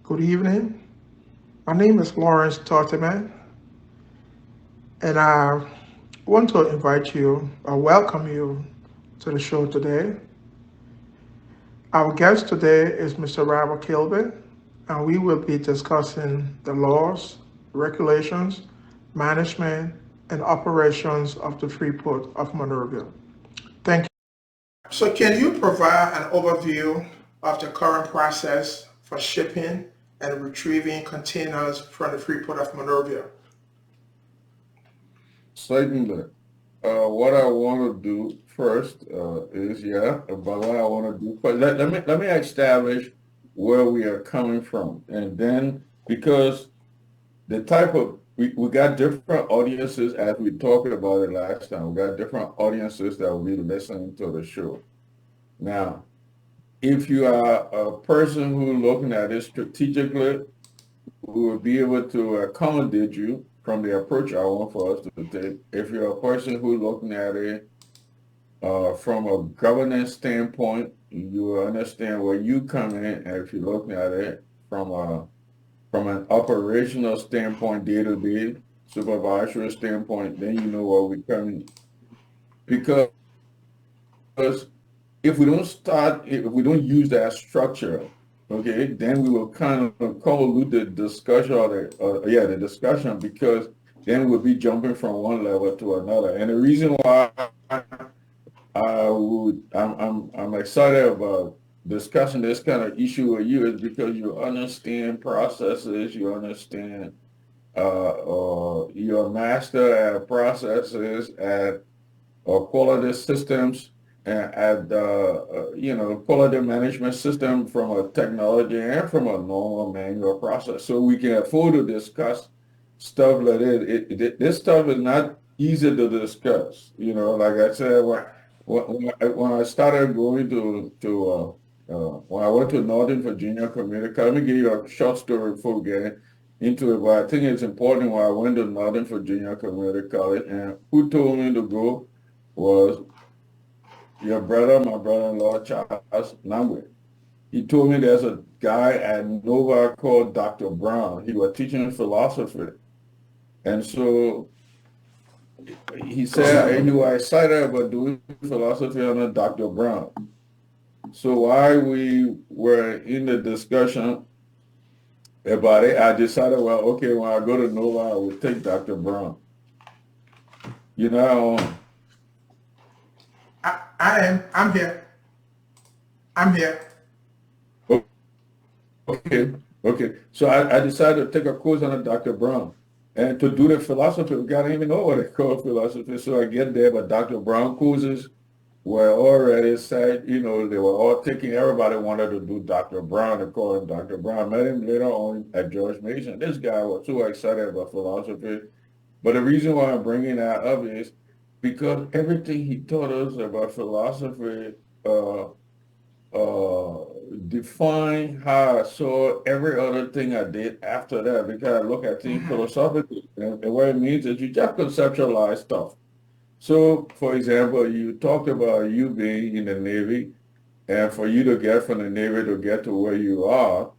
Good evening. My name is Lawrence Totteman, and I want to invite you or welcome you to the show today. Our guest today is Mr. Robert Kilby, and we will be discussing the laws, regulations, management, and operations of the Freeport of Monrovia. Thank you. So, can you provide an overview of the current process for shipping and retrieving containers from the Freeport of Monrovia? Certainly. What I want to do first is, but what I want to do first, let me establish where we are coming from. And then, because the type of, we got different audiences, as we talked about it last time, we got different audiences that will be listening to the show. Now, if you are a person who looking at it strategically, we will be able to accommodate you from the approach I want for us to take. If you're a person who's looking at it from a governance standpoint, you will understand where you come in. And if you're looking at it from an operational standpoint, day to day, supervisory standpoint, then you know where we come in. Because if we don't use that structure, okay, then we will kind of convolute the discussion the discussion because then we'll be jumping from one level to another. And the reason why I'm excited about discussing this kind of issue with you is because you understand processes, you understand you're a master at processes, at quality systems, and at quality management system from a technology and from a normal manual process. So we can afford to discuss stuff like this. This stuff is not easy to discuss. Like I said, when I started going when I went to Northern Virginia Community College, let me give you a short story before we get into it, but I think it's important. When I went to Northern Virginia Community College, and who told me to go was your brother, my brother-in-law, Charles Nambwe. He told me there's a guy at Nova called Dr. Brown. He was teaching philosophy. And so he said, and he was excited about doing philosophy under Dr. Brown. So while we were in the discussion about it, I decided, well, okay, when I go to Nova, I will take Dr. Brown. You know, I'm here. I'm here. okay, okay. So I decided to take a course under Dr. Brown. And to do the philosophy, we got to even know what they call philosophy. So I get there, but Dr. Brown courses were already said, they were all taking, everybody wanted to do Dr. Brown, they called him Dr. Brown. Met him later on at George Mason. This guy was so excited about philosophy. But the reason why I'm bringing that up is because everything he taught us about philosophy uh, uh, define how I saw every other thing I did after that because I look at things philosophically. And what it means is you just conceptualize stuff. So, for example, you talked about you being in the Navy, and for you to get from the Navy to get to where you are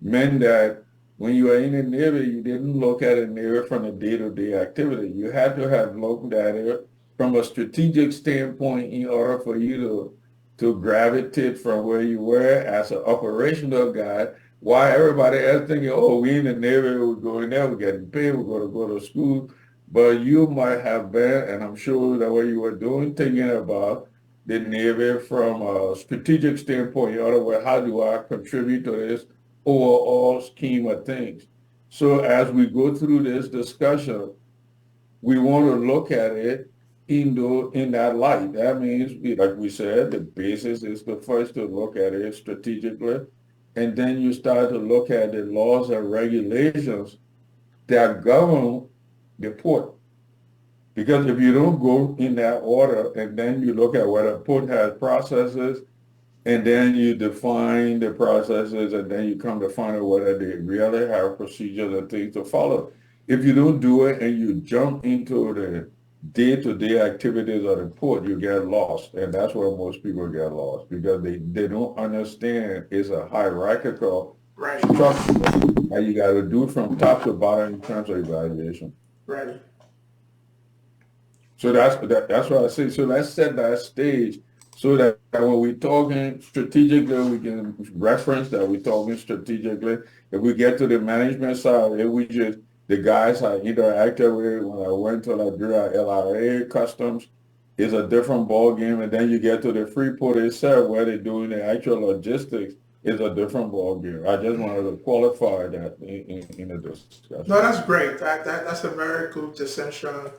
meant that when you were in the Navy, you didn't look at the Navy from a day-to-day activity. You had to have looked at it from a strategic standpoint in order for you to gravitate from where you were as an operational guy. Why everybody else thinking, oh, we in the Navy, we're going there, we're getting paid, we're going to go to school. But you might have been, and I'm sure that what you were doing, thinking about the Navy from a strategic standpoint. In other words, how do I contribute to this overall scheme of things? So as we go through this discussion, we want to look at it in that light. That means, like we said, the basis is the first to look at it strategically, and then you start to look at the laws and regulations that govern the port. Because if you don't go in that order, and then you look at what a port has processes, and then you define the processes, and then you come to find out whether they really have procedures and things to follow. If you don't do it and you jump into the day-to-day activities of the port, you get lost. And that's where most people get lost because they don't understand it's a hierarchical Right. structure that you got to do from top to bottom in terms of evaluation. Right. So that's what I say. So let's set that stage so that when we're talking strategically, we can reference that we're talking strategically. If we get to the management side, if we just the guys I interacted with when I went to Liberia, LRA customs is a different ball game, and then you get to the Freeport itself where they're doing the actual logistics is a different ball game. I just wanted to qualify that in the discussion. No, that's great. That's a very good distinction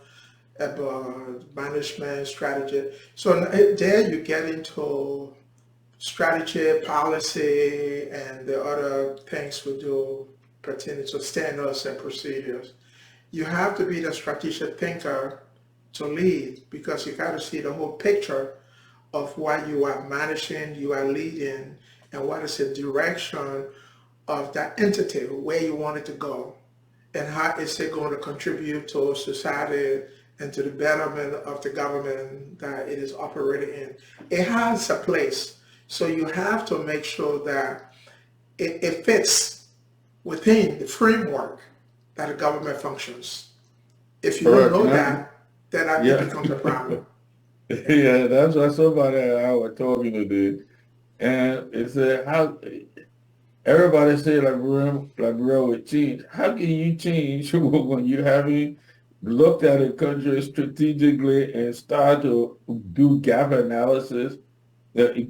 about management strategy. So there you get into strategy, policy, and the other things we do pertaining to standards and procedures. You have to be the strategic thinker to lead because you got to see the whole picture of what you are managing, you are leading, and what is the direction of that entity, where you want it to go, and how is it going to contribute to society and to the betterment of the government that it is operating in. It has a place, so you have to make sure that it fits within the framework that the government functions. If you don't Correct. know that, then it Yeah. becomes a problem. Yeah. Yeah, that's what somebody I was talking to did. And it said how everybody say like real would change. How can you change when you haven't looked at a country strategically and start to do gap analysis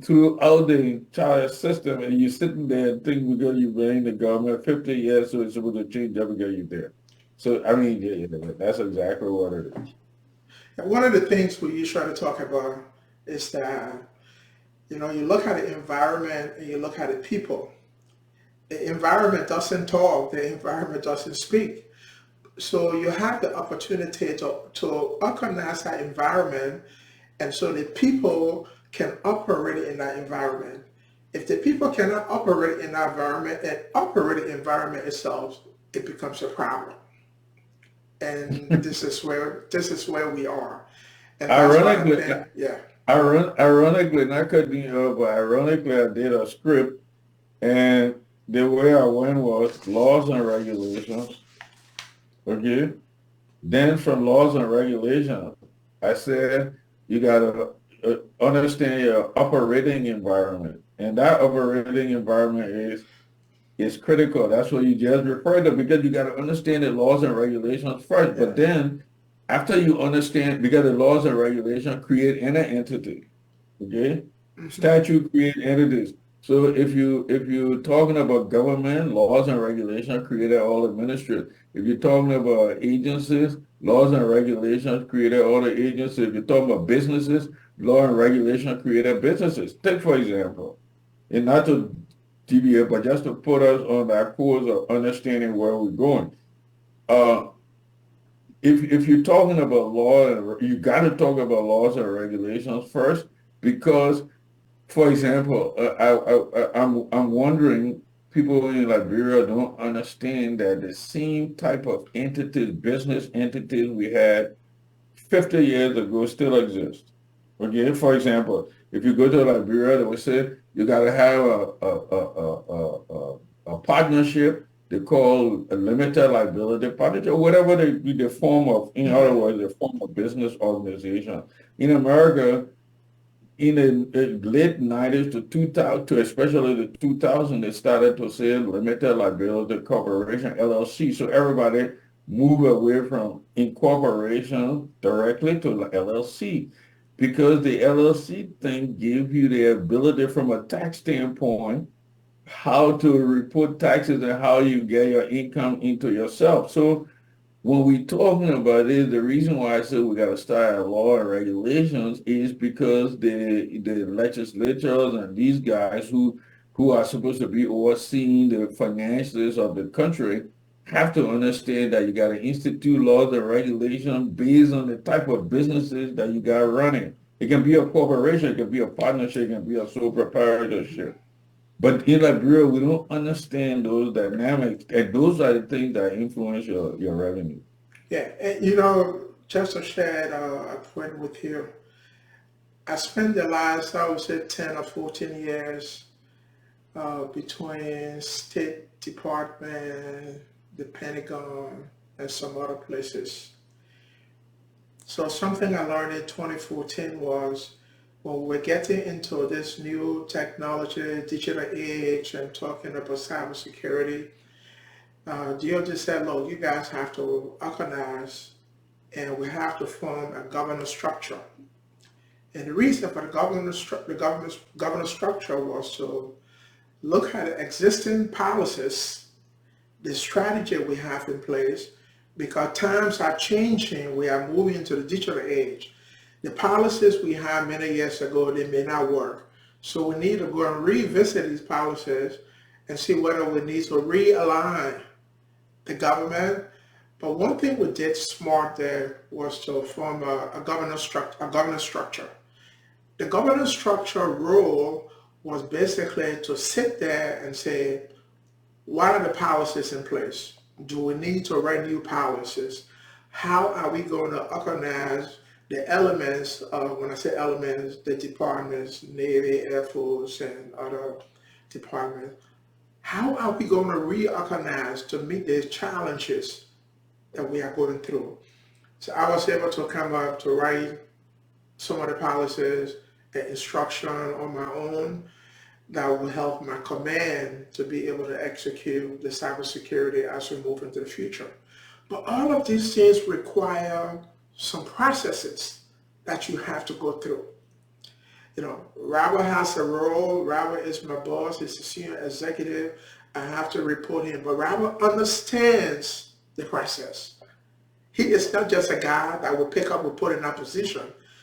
throughout the entire system and you're sitting there and think because you've been in the government 50 years so it's supposed to change every day you're there. So I mean that's exactly what it is. And one of the things we usually talk about is that, you look at the environment and you look at the people. The environment doesn't talk, the environment doesn't speak. So you have the opportunity to organize that environment and so the people can operate in that environment. If the people cannot operate in that environment and operate the environment itself, it becomes a problem. And this is where we are. And that's why I Ironically, think, yeah. ironically, not cutting you off, but ironically, I did a script, and the way I went was laws and regulations. Okay, then from laws and regulations, I said you gotta understand your operating environment, and that operating environment is critical. That's what you just referred to because you got to understand the laws and regulations first. But Yeah. then, after you understand, because the laws and regulations create an entity, okay? Hmm. Statute create entities. So if you're talking about government, laws and regulations created all administrative. If you're talking about agencies, laws and regulations created all the agencies. If you're talking about businesses, law and regulation created businesses. Take for example, and not to deviate, but just to put us on that course of understanding where we're going. Uh, if you're talking about law, you got to talk about laws and regulations first, because, for example, I'm wondering people in Liberia don't understand that the same type of entities, business entities we had 50 years ago still exist. Okay, for example, if you go to Liberia, they will say you got to have a partnership. They call a limited liability partnership, whatever the form of, in other Hmm. words, the form of business organization. In America, in the late 90s to 2000, to especially the 2000, they started to say limited liability corporation, LLC. So everybody moved away from incorporation directly to LLC because the LLC thing gives you the ability from a tax standpoint how to report taxes and how you get your income into yourself. So when we talking about it, the reason why I said we got to start at law and regulations is because the legislatures and these guys who are supposed to be overseeing the finances of the country have to understand that you got to institute laws and regulations based on the type of businesses that you got running. It can be a corporation, it can be a partnership, it can be a sole proprietorship. But in Liberia, we don't understand those dynamics, and those are the things that influence your revenue. Yeah. And just to share a point with you, I spent the last, I would say, 10 or 14 years between State Department, the Pentagon, and some other places. So something I learned in 2014 was when we're getting into this new technology, digital age, and talking about cybersecurity, DOJ said, look, you guys have to organize and we have to form a governance structure. And the reason for the governance structure was to look at existing policies, the strategy we have in place, because times are changing. We are moving to the digital age. The policies we had many years ago, they may not work. So we need to go and revisit these policies and see whether we need to realign the government. But one thing we did smart there was to form a governance structure. The governance structure role was basically to sit there and say, what are the policies in place? Do we need to write new policies? How are we going to organize the elements of, when I say elements, the departments, Navy, Air Force, and other departments? How are we going to reorganize to meet these challenges that we are going through? So I was able to come up to write some of the policies and instruction on my own that will help my command to be able to execute the cybersecurity as we move into the future. But all of these things require some processes that you have to go through. Robert has a role. Robert is my boss. He's a senior executive. I have to report him. But Robert understands the process. He is not just a guy that will pick up and put in that position.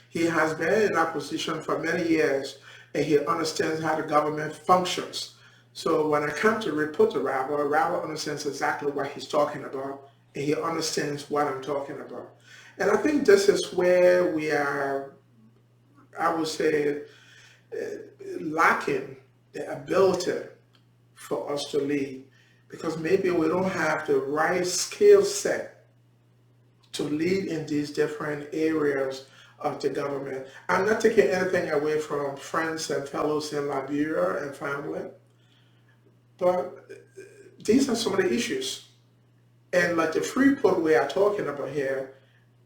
He has been in that position for many years, and he understands how the government functions. So when I come to report to Robert, Robert understands exactly what he's talking about, and he understands what I'm talking about. And I think this is where we are, I would say, lacking the ability for us to lead, because maybe we don't have the right skill set to lead in these different areas of the government. I'm not taking anything away from friends and fellows in Liberia and family, but these are some of the issues. And like the Freeport we are talking about here,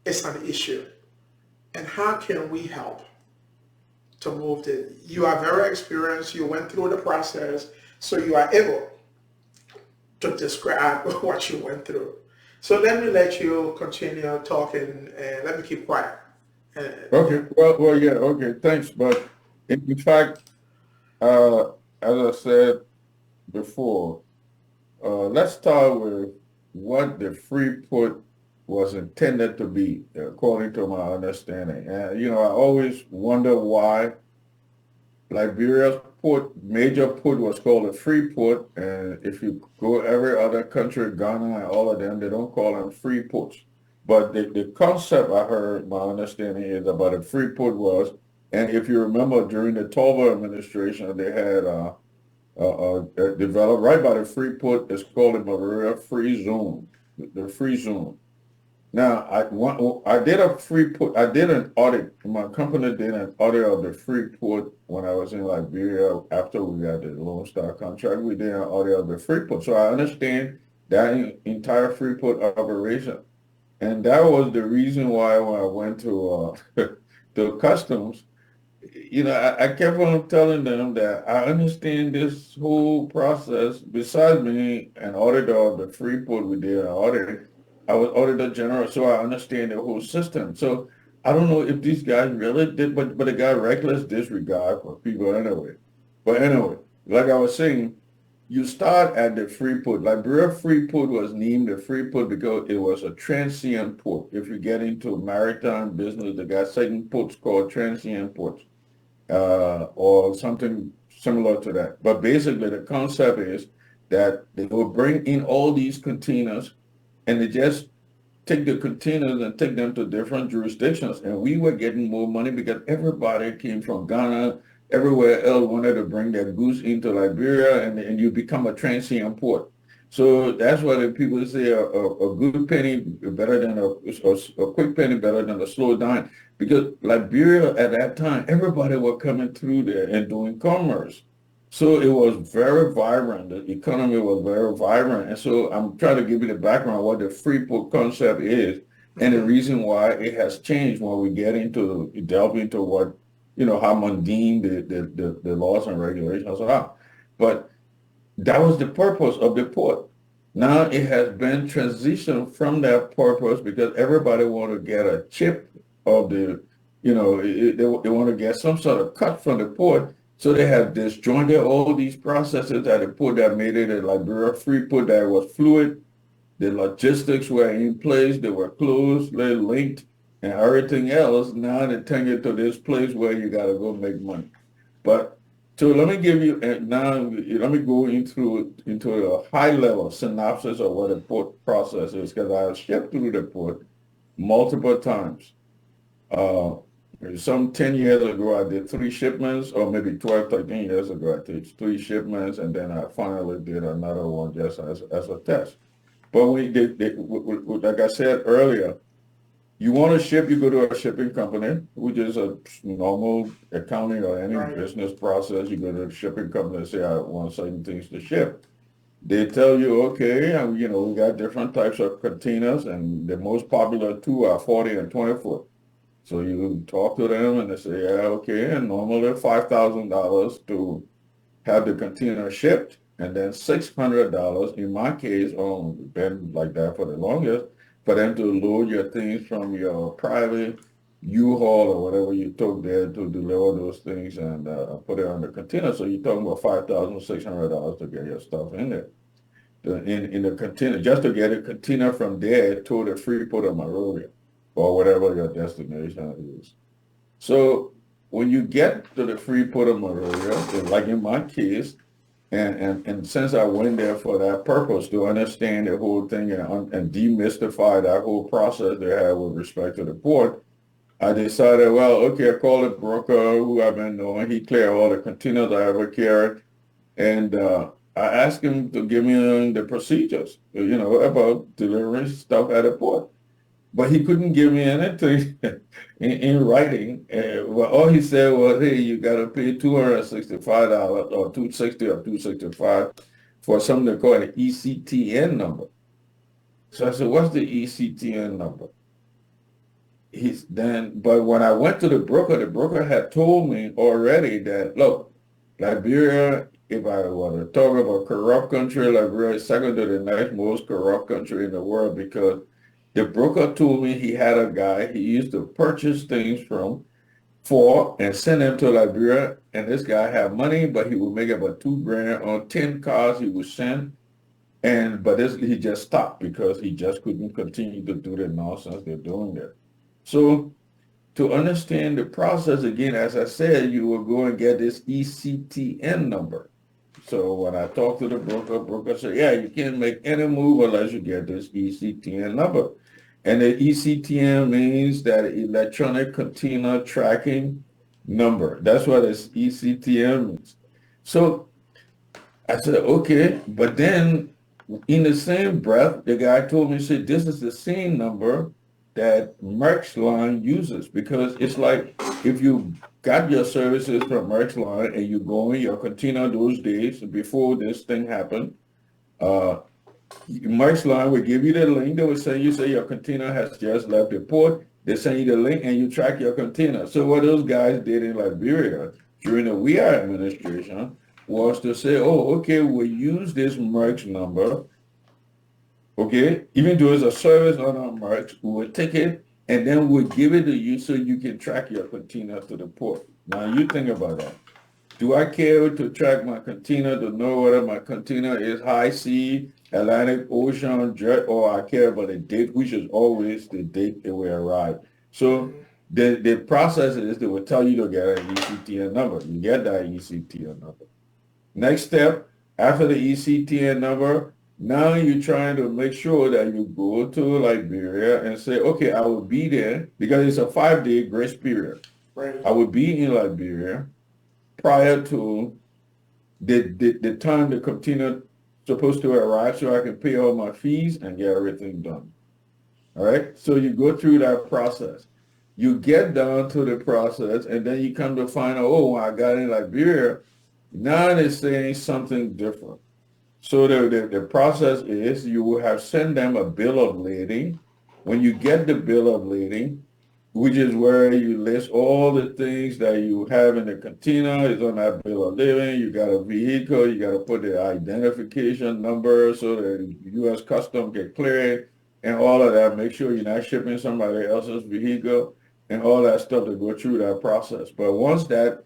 it's an issue. And how can we help to move it? You are very experienced, you went through the process, so you are able to describe what you went through. So let me let you continue talking and let me keep quiet. Yeah. Okay. Yeah. Okay. Thanks. But in fact, as I said before, let's start with what the Freeport was intended to be, according to my understanding. And I always wonder why Liberia's port, major port, was called a Freeport, and if you go every other country, Ghana and all of them, they don't call them free ports. But the concept I heard, my understanding is about a free port was, and if you remember during the Tolver administration, they had developed right by the Freeport. It's called the Monrovia Free Zone, the Free Zone. Now, I did a Freeport. I did an audit. My company did an audit of the Freeport when I was in Liberia after we got the Lone Star contract. We did an audit of the Freeport, so I understand that entire Freeport operation, and that was the reason why when I went to to customs, I kept on telling them that I understand this whole process. Besides being an auditor of the Freeport, we did an audit. I was auditor general, so I understand the whole system. So I don't know if these guys really did, but they got reckless disregard for people anyway. But anyway, like I was saying, you start at the Freeport. Liberia Freeport was named the Freeport because it was a transient port. If you get into maritime business, they got certain ports called transient ports, or something similar to that. But basically, the concept is that they will bring in all these containers and they just take the containers and take them to different jurisdictions. And we were getting more money because everybody came from Ghana, everywhere else wanted to bring their goods into Liberia, and you become a transient port. So that's why the people say a good penny better than a quick penny better than a slow dime. Because Liberia at that time, everybody was coming through there and doing commerce. So it was very vibrant. The economy was very vibrant. And so I'm trying to give you the background what the Freeport concept is and the Mm-hmm. reason why it has changed when we get into delve into what, how mundane the laws and regulations are. But that was the purpose of the port. Now it has been transitioned from that purpose because everybody want to get a chip of the, they want to get some sort of cut from the port. So they have disjointed all these processes at the port that made it a Liberia Freeport that was fluid. The logistics were in place. They were closely linked and everything else. Now they turn it to this place where you got to go make money. But so let me give you now. Let me go into a high level synopsis of what a port process is because I have shipped through the port multiple times. Uh, some 10 years ago, I did 3 shipments, or maybe 12, 13 years ago, I did 3 shipments, and then I finally did another one just as a test. But like I said earlier, you want to ship, you go to a shipping company, which is a normal accounting or any Right. business process. You go to the shipping company and say, I want certain things to ship. They tell you, okay, and we got different types of containers, and the most popular two are 40 and 20 foot. So you talk to them and they say, yeah, okay, and normally $5,000 to have the container shipped, and then $600 in my case, been like that for the longest, for them to load your things from your private U-Haul or whatever you took there to deliver those things and put it on the container. So you're talking about $5,600 to get your stuff in there. In the container, just to get a container from there to the Freeport of Monrovia or whatever your destination is. So when you get to the Freeport of Monrovia, like in my case, and since I went there for that purpose to understand the whole thing and demystify that whole process they have with respect to the port, I decided, well, okay, I called a broker who I've been knowing. He cleared all the containers I ever carried, and I asked him to give me the procedures, about delivering stuff at a port. But he couldn't give me anything in writing. Well, all he said was, "Hey, you got to pay $265 or 260 or 265 for something they call an ECTN number." So I said, "What's the ECTN number?" But when I went to the broker had told me already that, look, Liberia, if I were to talk about corrupt country, Liberia is second to the next most corrupt country in the world because the broker told me he had a guy he used to purchase things from for and send them to Liberia, and this guy had money, but he would make about 2 grand on 10 cars he would send. But he just stopped because he just couldn't continue to do the nonsense they're doing there. So to understand the process again, as I said, you will go and get this ECTN number. So when I talked to the broker said, yeah, you can't make any move unless you get this ECTN number. And the ECTN means that electronic container tracking number. That's what this ECTN means. So I said, okay, but then in the same breath, the guy told me, said, this is the same number that Merck's line uses because it's like if you got your services from Merck's line and you go in your container those days before this thing happened, uh, Merck's line will give you the link. They will send you, say your container has just left the port. They send you the link and you track your container. So what those guys did in Liberia during the WEA administration was to say, oh, okay, we'll use this Merck's number. Okay, even though it's a service on our Merck's, we will take it and then we'll give it to you so you can track your container to the port. Now you think about that. Do I care to track my container to know whether my container is high sea, Atlantic Ocean, jet, or I care about the date, which is always the date it will arrive. So the process is they will tell you to get an ECTN number. You get that ECTN number. Next step, after the ECTN number, now you're trying to make sure that you go to Liberia and say, okay, I will be there because it's a 5-day grace period. Right. I will be in Liberia prior to the time the container supposed to arrive so I can pay all my fees and get everything done. All right. So you go through that process. You get down to the process and then you come to find out, oh, when I got in Liberia, Now they're saying something different. So the process is you will have send them a bill of lading. When you get the bill of lading, which is where you list all the things that you have in the container, is on that bill of lading. You got a vehicle, you got to put the identification number so that U.S. Custom can clear it and all of that. Make sure you're not shipping somebody else's vehicle and all that stuff to go through that process. But once that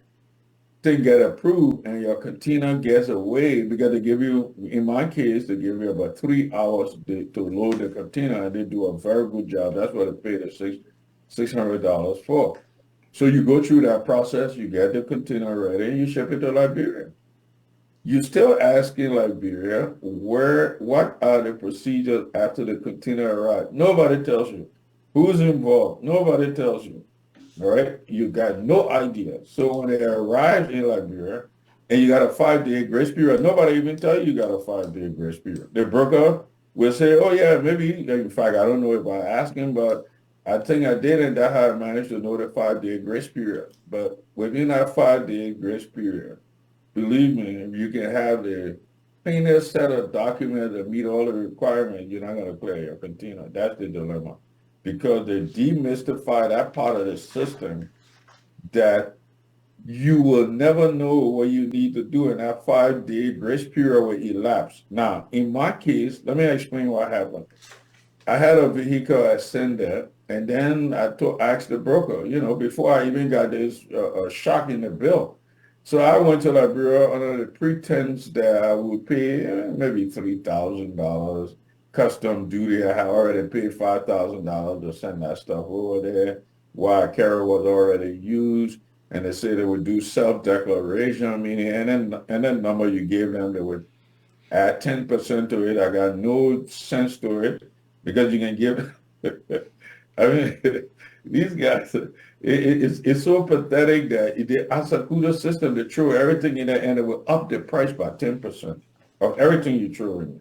thing get approved and your container gets away, because they give you, in my case, they give you about 3 hours to load the container, and they do a very good job. That's what they pay the $600 for. So you go through that process, you get the container ready, and you ship it to Liberia. You're still asking Liberia what are the procedures after the container arrives. Nobody tells you who's involved. Nobody tells you. All right, you got no idea. So when they arrive in Liberia, and you got a 5 day grace period, nobody even tell you got a 5 day grace period. The broker will say, "Oh yeah, maybe." In fact, I don't know if I asked him, but I think I did, and that's how I managed to know the 5 day grace period. But within that 5 day grace period, believe me, if you can have the cleanest set of documents that meet all the requirements, you're not going to clear your container. That's the dilemma. Because they demystify that part of the system that you will never know what you need to do, and that 5 day grace period will elapse. Now, in my case, let me explain what happened. I had a vehicle I sent there, and then asked the broker, before I even got this shock in the bill. So I went to Liberia under the pretense that I would pay maybe $3,000 custom duty. I had already paid $5,000 to send that stuff over there while carrier was already used. And they said they would do self-declaration, meaning, and then number you gave them, they would add 10% to it. I got no sense to it because you can give. I mean, these guys, it's so pathetic that the Asakusa system, they throw everything in there and it will up the price by 10% of everything you throw in.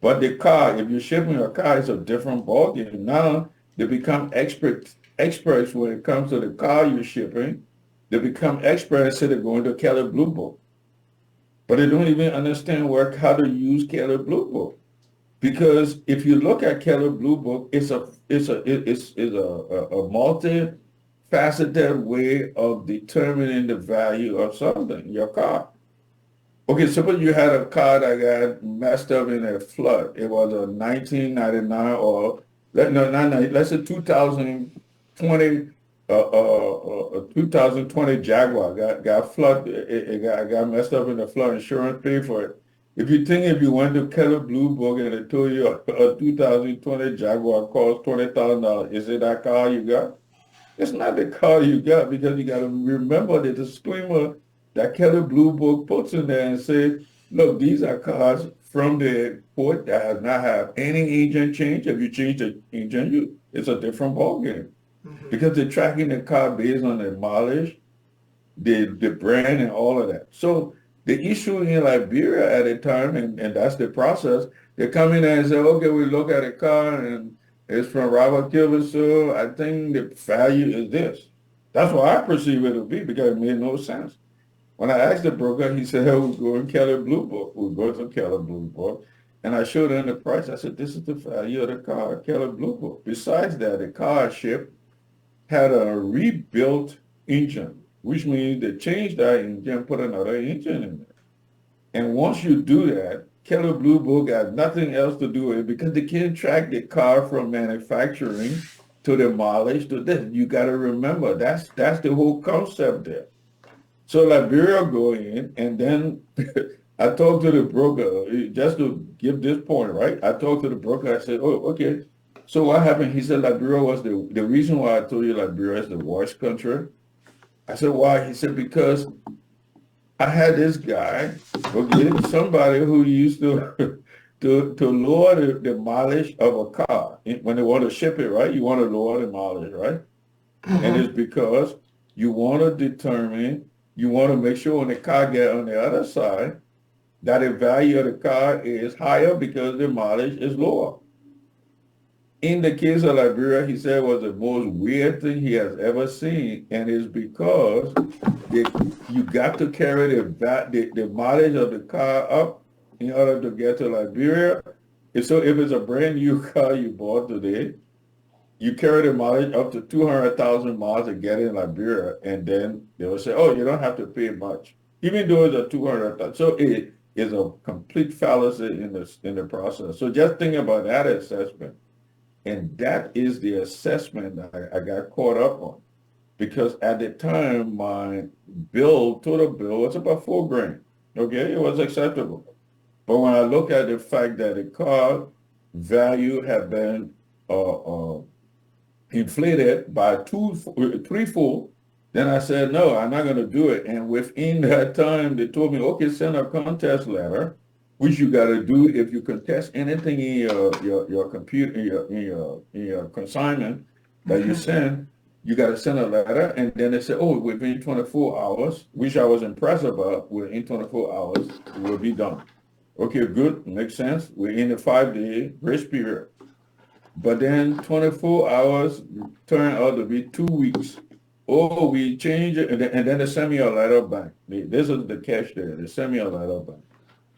But the car, if you're shipping a car, it's a different ballgame. Now they become experts when it comes to the car you're shipping. They become experts instead of going to Kelly Blue Book. But they don't even understand how to use Keller Blue Book. Because if you look at Keller Blue Book, it's a multifaceted way of determining the value of something, your car. Okay, suppose you had a car that got messed up in a flood. It was a 1999 or no, not 90, let's say 2020, 2020 Jaguar got flood. It got messed up in the flood. Insurance paid for it. If you went to Keller Blue Book and they told you a 2020 Jaguar cost $20,000, is it that car you got? It's not the car you got, because you got to remember the disclaimer that Keller Blue Book puts in there and say, look, these are cars from the port that has not have any engine change. If you change the engine, it's a different ballgame. Because they're tracking the car based on the mileage, the brand, and all of that. So the issue in Liberia at the time, and that's the process, they come in and say, okay, we look at a car and it's from Robert Kilvin, so I think the value is this. That's what I perceive it to be, because it made no sense. When I asked the broker, he said, hey, we'll go in Keller Blue Book. We'll go to Keller Blue Book. And I showed him the price. I said, this is the value of the car, Keller Blue Book. Besides that, the car I shipped had a rebuilt engine, which means they changed that engine, put another engine in there. And once you do that, Keller Blue Book got nothing else to do with it, because they can't track the car from manufacturing to the mileage to this. You got to remember, that's the whole concept there. So Liberia go in, and then I talked to the broker, just to give this point, right? I talked to the broker. I said, oh, okay. So what happened? He said Liberia was the reason why I told you Liberia is the worst country. I said, why? He said, because I had this guy, okay, somebody who used to to lower the mileage of a car. When they want to ship it, right? You want to lower the mileage, right? And it's because you want to make sure when the car get on the other side, that the value of the car is higher because the mileage is lower. in the case of Liberia, he said was the most weird thing he has ever seen, and it's because you got to carry the mileage of the car up in order to get to Liberia. And so if it's a brand new car you bought today, you carry the mileage up to 200,000 miles to get in Liberia, and then they will say, oh, you don't have to pay much, even though it's a 200,000. So it is a complete fallacy in the process. So just think about that assessment. And that is the assessment that I got caught up on. Because at the time, my total bill was about $4,000. Okay, it was acceptable. But when I look at the fact that the car value had been inflated by threefold, then I said, no, I'm not going to do it. And within that time, they told me, okay, send a contest letter, which you got to do if you contest anything in your computer, in your consignment that you send, you got to send a letter. And then they said, oh, within 24 hours, which I was impressed about, within 24 hours, it will be done. Okay, good, makes sense. We're in a 5-day grace period. But then 24 hours turned out to be 2 weeks. Oh, we changed it, and then they sent me a letter back. This is the catch there. They sent me a letter back.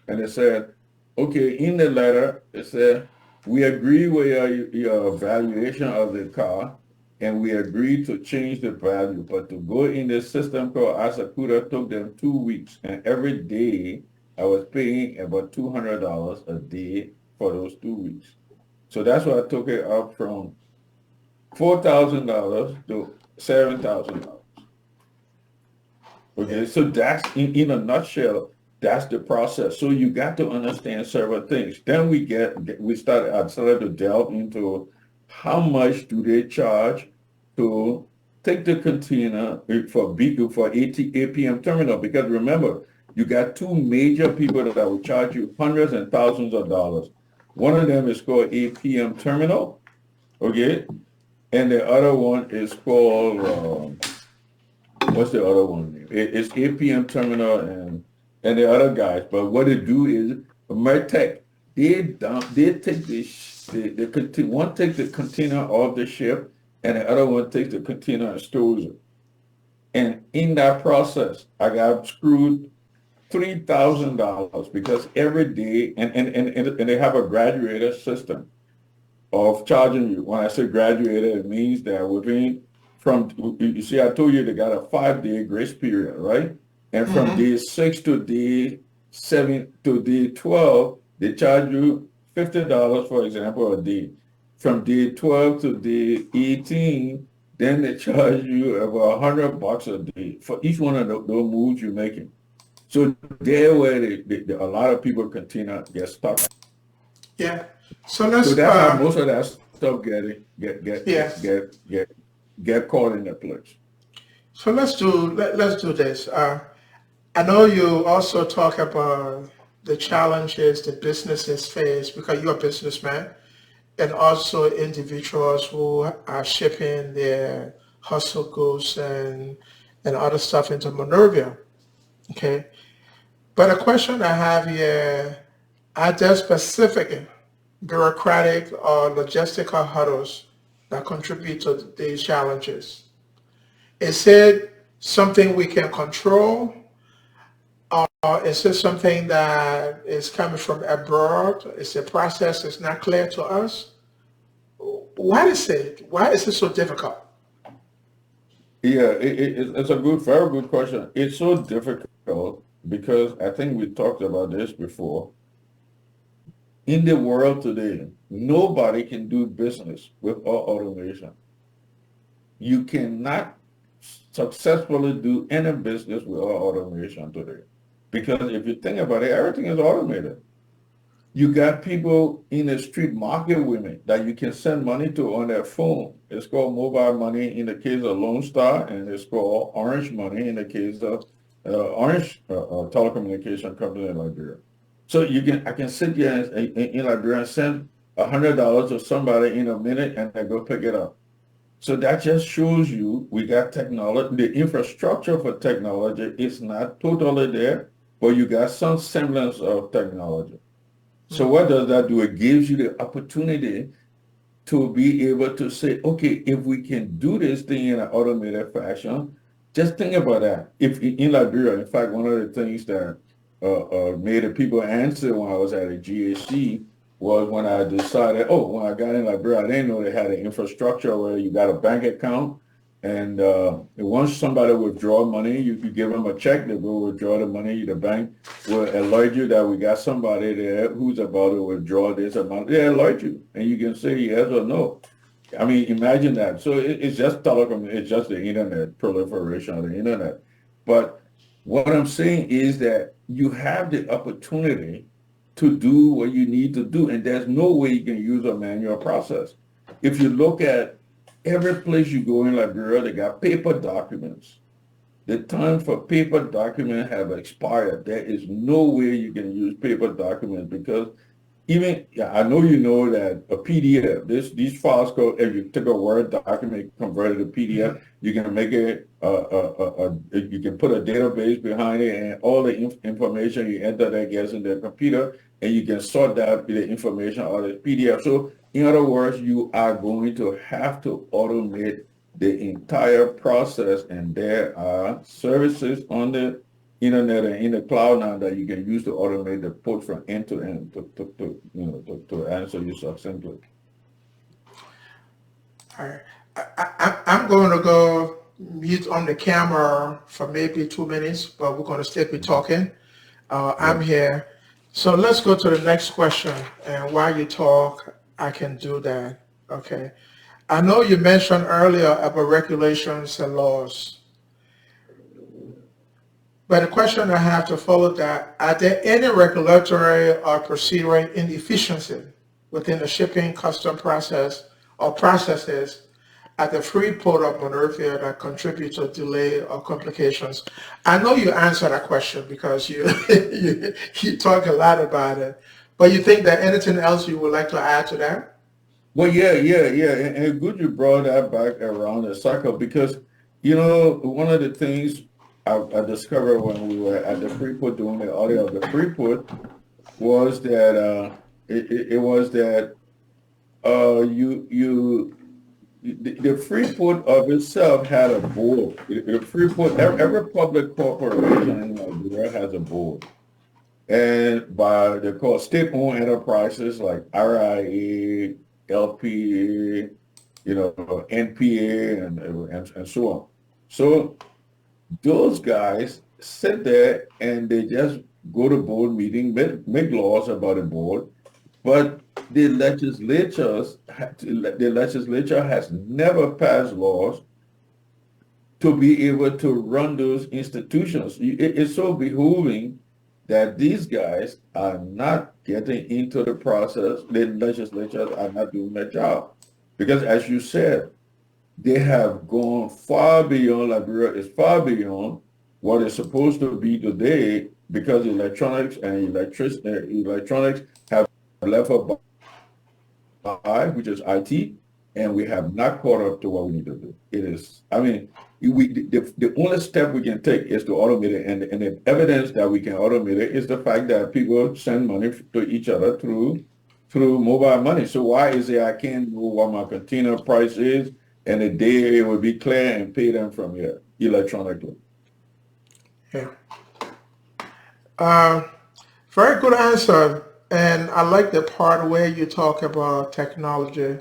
And they said, okay, in the letter, it said, we agree with your evaluation of the car, and we agree to change the value. But to go in the system called Asakuda took them 2 weeks. And every day, I was paying about $200 a day for those 2 weeks. So that's why I took it up from $4,000 to $7,000. Okay, so that's in a nutshell, that's the process. So you got to understand several things. Then I started to delve into how much do they charge to take the container for APM terminal, because remember, you got two major people that will charge you hundreds and thousands of dollars. One of them is called APM terminal, okay, and the other one is called what's the other one name? It's APM terminal and the other guys. But what they do is Mertec. They take one takes the container off the ship, and the other one takes the container and stores it. And in that process, I got screwed $3,000 because every day, and they have a graduated system of charging you. When I say graduated, it means that you see, I told you they got a 5-day grace period, right? And from day 6 to day 7 to day 12, they charge you $50, for example, a day. From day 12 to day 18, then they charge you about $100 a day for each one of those moves you're making. So there where a lot of people continue to get stuck. Yeah. So that's how most of that stuff get caught in the place. So let's do this. I know you also talk about the challenges the businesses face because you're a businessman, and also individuals who are shipping their hustle goods and other stuff into Monrovia. Okay. But a question I have here, are there specific bureaucratic or logistical hurdles that contribute to these challenges? Is it something we can control, or is it something that is coming from abroad? Is the process is not clear to us? What is it? Why is it so difficult? Yeah, it's a very good question. It's so difficult because I think we talked about this before. In the world today, nobody can do business without automation. You cannot successfully do any business without automation today. Because if you think about it, everything is automated. You got people in the street market women that you can send money to on their phone. It's called mobile money in the case of Lone Star, and it's called Orange Money in the case of Orange telecommunication company in Liberia. So I can sit here in Liberia and send $100 to somebody in a minute, and they go pick it up. So that just shows you we got technology. The infrastructure for technology is not totally there, but you got some semblance of technology. So what does that do? It gives you the opportunity to be able to say, okay, if we can do this thing in an automated fashion, just think about that. If in Liberia, in fact, one of the things that made the people answer when I was at a GAC was when I decided, oh, when I got in Liberia, I didn't know they had an infrastructure where you got a bank account. And once somebody withdraw money, you give them a check, they will withdraw the money, the bank will alert you that we got somebody there who's about to withdraw this amount. They alert you, and you can say yes or no. I mean, imagine that. So it's just telecom, it's just the internet, proliferation of the internet. But what I'm saying is that you have the opportunity to do what you need to do, and there's no way you can use a manual process. If you look at every place you go in Liberia, they got paper documents. The time for paper document have expired. There is no way you can use paper documents because even yeah, I know you know that a PDF, these files go, if you take a Word document, convert it to PDF, you can make it, you can put a database behind it and all the information you enter that gets in the computer and you can sort that the information out of the PDF. So in other words, you are going to have to automate the entire process, and there are services on the internet and in the cloud now that you can use to automate the port from end to end to answer you succinctly. All right. I'm going to go mute on the camera for maybe 2 minutes, but we're going to stick with talking. Yeah. I'm here. So let's go to the next question. And while you talk, I can do that. Okay. I know you mentioned earlier about regulations and laws, but the question I have to follow that, are there any regulatory or procedural inefficiency within the shipping custom process or processes at the Freeport of Monrovia that contribute to delay or complications? I know you answered that question because you, you talk a lot about it, but you think that anything else you would like to add to that? Well, yeah. And good you brought that back around the cycle because, one of the things I discovered when we were at the Freeport doing the audit of the Freeport was that it was that the Freeport of itself had a board. The Freeport, every public corporation in Nigeria has a board. And they're called state-owned enterprises like RIA, LPA, NPA, and so on. So those guys sit there and they just go to board meeting, make laws about the board, but the legislature has never passed laws to be able to run those institutions. It's so behooving that these guys are not getting into the process. The legislatures are not doing their job. Because as you said, they have gone far beyond, Liberia is far beyond what is supposed to be today because electronics and electronics have left us which is IT, and we have not caught up to what we need to do. It is, I mean, the only step we can take is to automate it, and the evidence that we can automate it is the fact that people send money to each other through mobile money. So why is it I can't know what my container price is, and the day it will be clear and pay them from here electronically? Yeah. Uh, Very good answer. And I like the part where you talk about technology.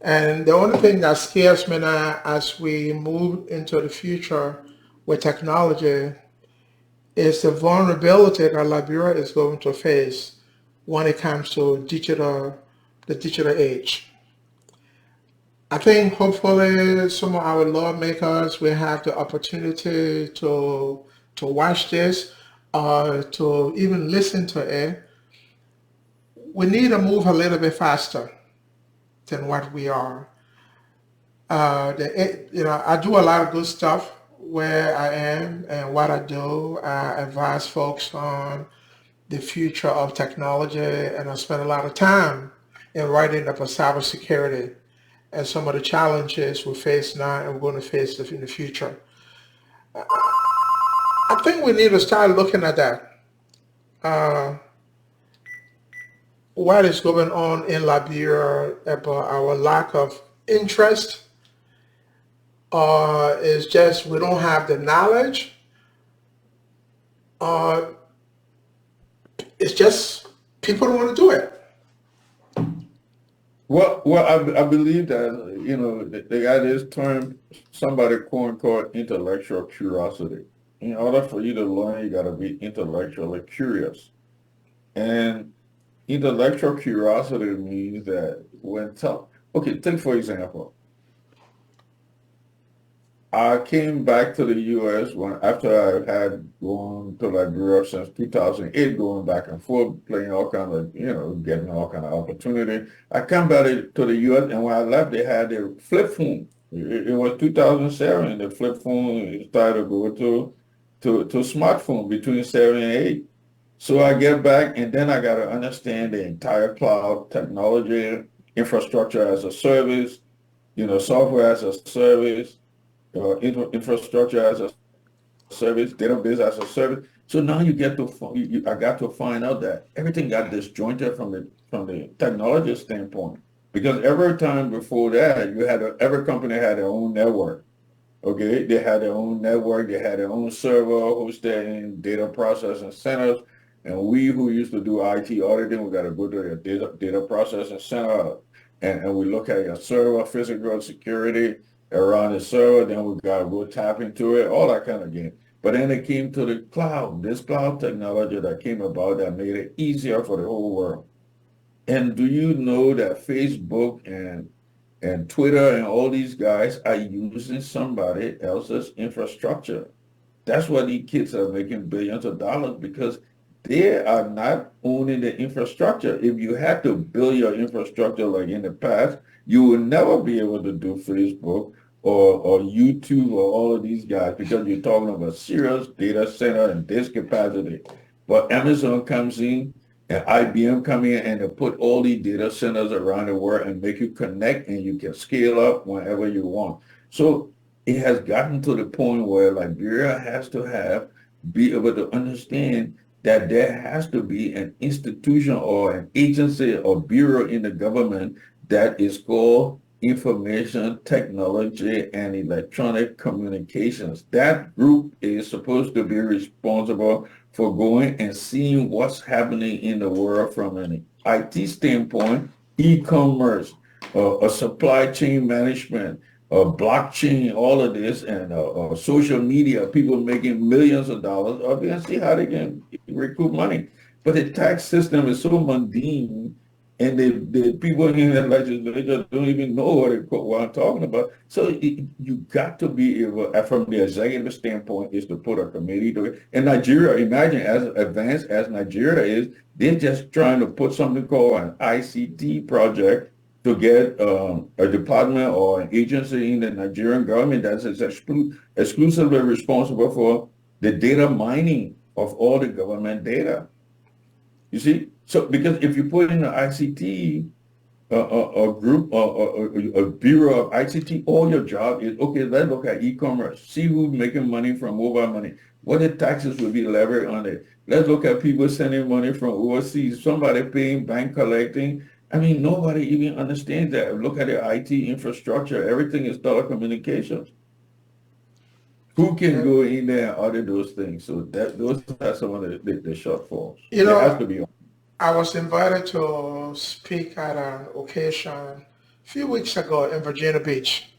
And the only thing that scares me now as we move into the future with technology is the vulnerability that Liberia is going to face when it comes to the digital age. I think hopefully some of our lawmakers will have the opportunity to watch this or to even listen to it. We need to move a little bit faster than what we are. I do a lot of good stuff where I am and what I do. I advise folks on the future of technology, and I spend a lot of time in writing up a cybersecurity and some of the challenges we face now and we're going to face in the future. I think we need to start looking at that. Uh, what is going on in Liberia about our lack of interest, is just we don't have the knowledge, or it's just people don't want to do it. Well, I believe that, they got this term, somebody coined called intellectual curiosity. In order for you to learn, you got to be intellectually curious. And intellectual curiosity means that okay, take for example, I came back to the U.S. when after I had gone to Liberia since 2008, going back and forth, playing all kind of, getting all kind of opportunity. I come back to the U.S. and when I left, they had their flip phone. It was 2007. The flip phone started to go to smartphone between 7 and 8. So I get back and then I got to understand the entire cloud technology, infrastructure as a service, software as a service, infrastructure as a service, database as a service. So now you get to I got to find out that everything got disjointed from the technology standpoint. Because every time before that, every company had their own network. Okay, they had their own network, they had their own server hosted in data processing centers. And we who used to do IT auditing, we got to go to your data processing center and we look at your server, physical security around the server, then we got to go tap into it, all that kind of game. But then it came to the cloud, this cloud technology that came about that made it easier for the whole world. And do you know that Facebook and Twitter and all these guys are using somebody else's infrastructure? That's why these kids are making billions of dollars because they are not owning the infrastructure. If you had to build your infrastructure like in the past, you will never be able to do Facebook or YouTube or all of these guys because you're talking about serious data center and disk capacity. But Amazon comes in and IBM come in and they put all these data centers around the world and make you connect and you can scale up whenever you want. So it has gotten to the point where Liberia has to be able to understand that there has to be an institution or an agency or bureau in the government that is called Information Technology and Electronic Communications. That group is supposed to be responsible for going and seeing what's happening in the world from an IT standpoint, e-commerce, a supply chain management, blockchain, all of this, and social media, people making millions of dollars, obviously see how they can recoup money. But the tax system is so mundane, and the people in the legislature don't even know what I'm talking about. So you got to be able, from the executive standpoint, is to put a committee to it. And Nigeria, imagine as advanced as Nigeria is, they're just trying to put something called an ICT project to get a department or an agency in the Nigerian government that's exclusively responsible for the data mining of all the government data. You see? So because if you put in an ICT, a group, a bureau of ICT, all your job is, okay, let's look at e-commerce, see who's making money from mobile money, what the taxes will be levied on it. Let's look at people sending money from overseas, somebody paying, bank collecting. I mean, nobody even understands that. Look at the IT infrastructure. Everything is telecommunications. Who can And go in there and audit those things? So those are some of the shortfalls. you There has know, to be. I was invited to speak at an occasion a few weeks ago in Virginia Beach,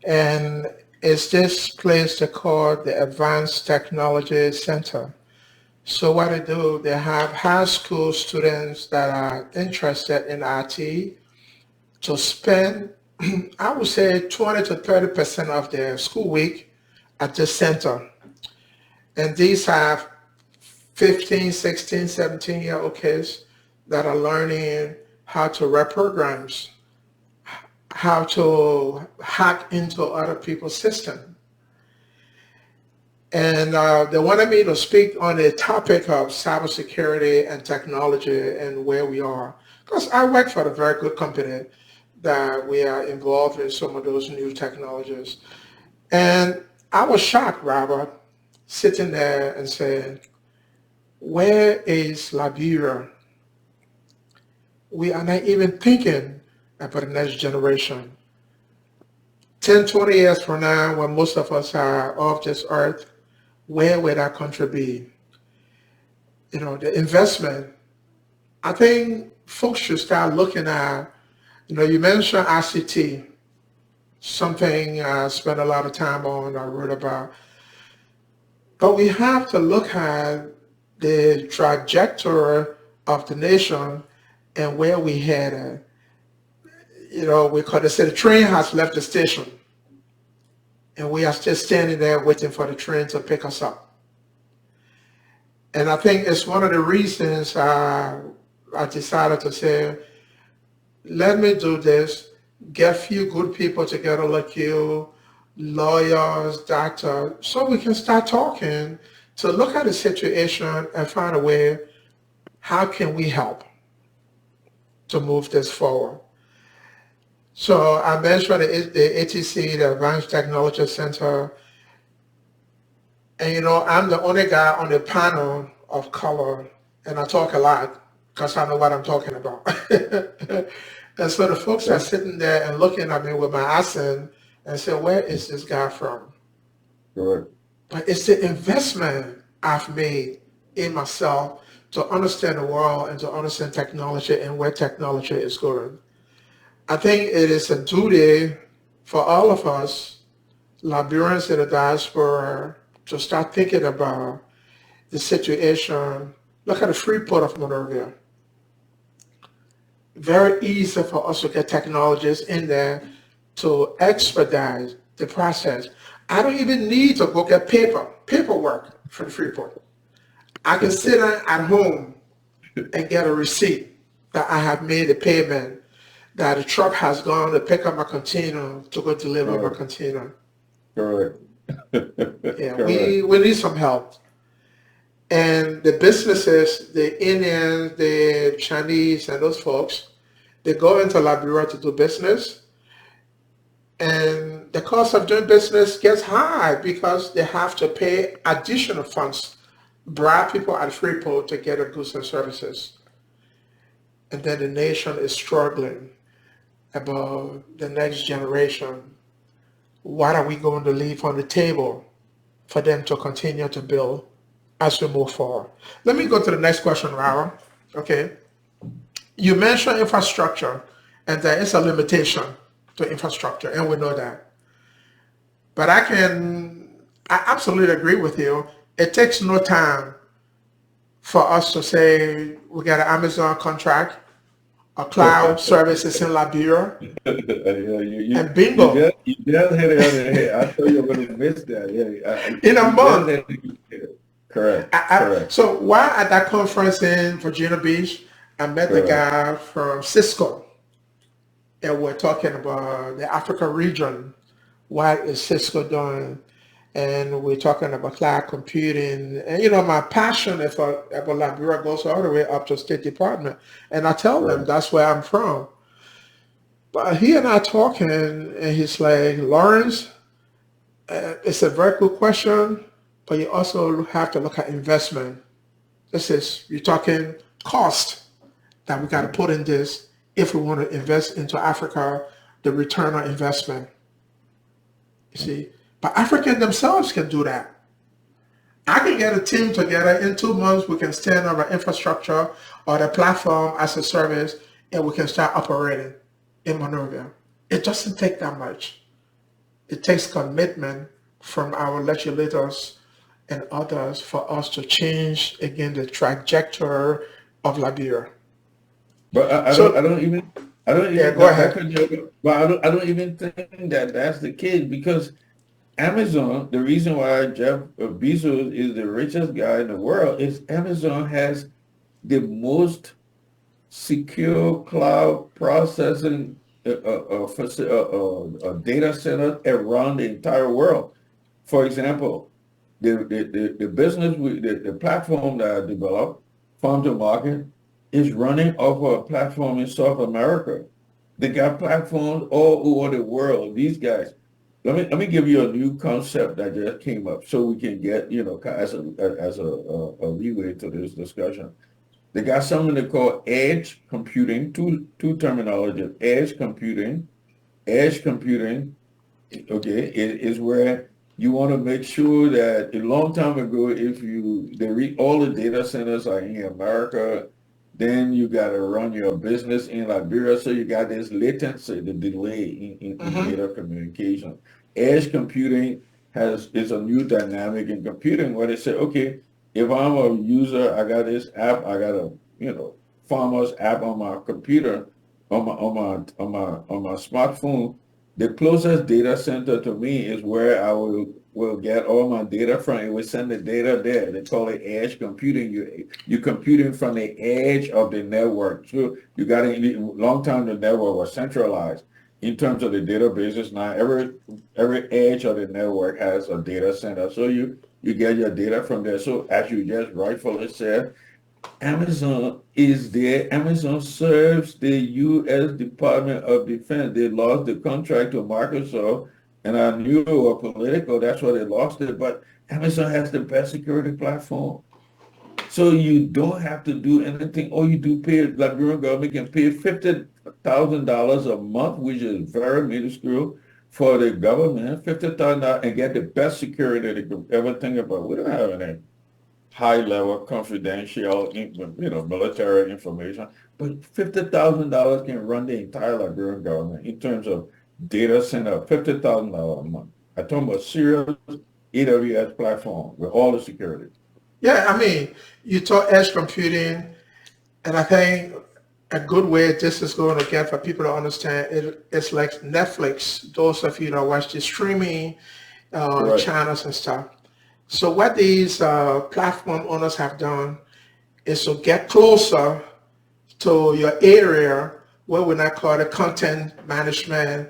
and it's this place they call the Advanced Technology Center. So what they do, they have high school students that are interested in IT to spend, I would say 20 to 30% of their school week at this center. And these have 15, 16, 17-year-old kids that are learning how to write programs, how to hack into other people's system. And they wanted me to speak on the topic of cybersecurity and technology and where we are. Because I work for a very good company that we are involved in some of those new technologies. And I was shocked, Robert, sitting there and saying, where is Liberia We are not even thinking about the next generation. 10, 20 years from now, when most of us are off this earth, where will our country be? The investment. I think folks should start looking at, you mentioned ICT, something I spent a lot of time on, I wrote about. But we have to look at the trajectory of the nation and where we headed. We call it, say the train has left the station and we are still standing there waiting for the train to pick us up. And I think it's one of the reasons I decided to say, let me do this, get a few good people together like you, lawyers, doctors, so we can start talking to look at the situation and find a way, how can we help to move this forward? So I mentioned the ATC, the Advanced Technology Center, and I'm the only guy on the panel of color, and I talk a lot because I know what I'm talking about. And so the folks are Yeah, sitting there and looking at me with my accent and say, where is this guy from? correct. But it's the investment I've made in myself to understand the world and to understand technology and where technology is going. I think it is a duty for all of us, Liberians in the diaspora, to start thinking about the situation. Look at the Freeport of Monrovia. Very easy for us to get technologists in there to expedite the process. I don't even need to go get paperwork for the Freeport. I can sit at home and get a receipt that I have made a payment, that the truck has gone to pick up my container to go deliver my Correct. container. Correct. Yeah, we, Correct. we need some help. And the businesses, the Indians, the Chinese, and those folks, they go into Liberia to do business, and the cost of doing business gets high because they have to pay additional funds, bribe people at Freeport to get their goods and services. And then the nation is struggling about the next generation. What are we going to leave on the table for them to continue to build as we move forward? Let me go to the next question, Raul. Okay. You mentioned infrastructure, and there is a limitation to infrastructure, and we know that. But I absolutely agree with you. It takes no time for us to say we got an Amazon contract, a cloud services in Liberia, Yeah, you and bingo, you just hit it on the head. I thought you were going to miss that. Yeah, in a you just month. hit it. Correct. Correct. So while at that conference in Virginia Beach, I met the Correct. guy from Cisco, and we're talking about the Africa region. What is Cisco doing? And we're talking about cloud computing. And my passion about Liberia goes all the way up to State Department. And I tell them Right. that's where I'm from. But he and I talking, and he's like, Lawrence, it's a very good question, but you also have to look at investment. You're talking cost that we got to Mhm. put in this if we want to invest into Africa, the return on investment. You see, but Africans themselves can do that. I can get a team together in 2 months. We can stand up our infrastructure or the platform as a service, and we can start operating in Monrovia. It doesn't take that much. It takes commitment from our legislators and others for us to change again the trajectory of Liberia. But So I don't yeah, even go not ahead. cut you off, but I don't even think that that's the case because Amazon, the reason why Jeff Bezos is the richest guy in the world is Amazon has the most secure cloud processing data centers around the entire world. For example, the business the platform that I developed, Farm to Market, is running off of a platform in South America. They got platforms all over the world. These guys. Let me give you a new concept that just came up so we can get as a leeway to this discussion. They got something they call edge computing, two terminology, edge computing, okay, is where you want to make sure that a long time ago, if all the data centers are in America, then you got to run your business in Liberia. So you got this latency, the delay in Mm-hmm. data communication. Edge computing is a new dynamic in computing where they say, okay, if I'm a user, I got this app, I got a, farmer's app on my computer, on my smartphone. The closest data center to me is where I will get all my data from. It will send the data there. They call it edge computing. You're computing from the edge of the network. So you got a long time the network was centralized in terms of the databases. Now every edge of the network has a data center. So you get your data from there. So as you just rightfully said, Amazon is there. Amazon serves the U.S. Department of Defense. They lost the contract to Microsoft, and I knew it was political. That's why they lost it. But Amazon has the best security platform. So you don't have to do anything. All you do pay, Liberian government can pay $50,000 a month, which is very minuscule for the government, $50,000 and get the best security they could ever think about. We don't have any high-level confidential, military information. But $50,000 can run the entire Liberian government in terms of data center, $50,000 a month. I talk about serious AWS platform with all the security. Yeah, I mean, you talk edge computing, and I think a good way this is going to get for people to understand it, it's like Netflix. Those of you that watch the streaming Correct. channels and stuff. So what these platform owners have done is to get closer to your area, what we not call the content management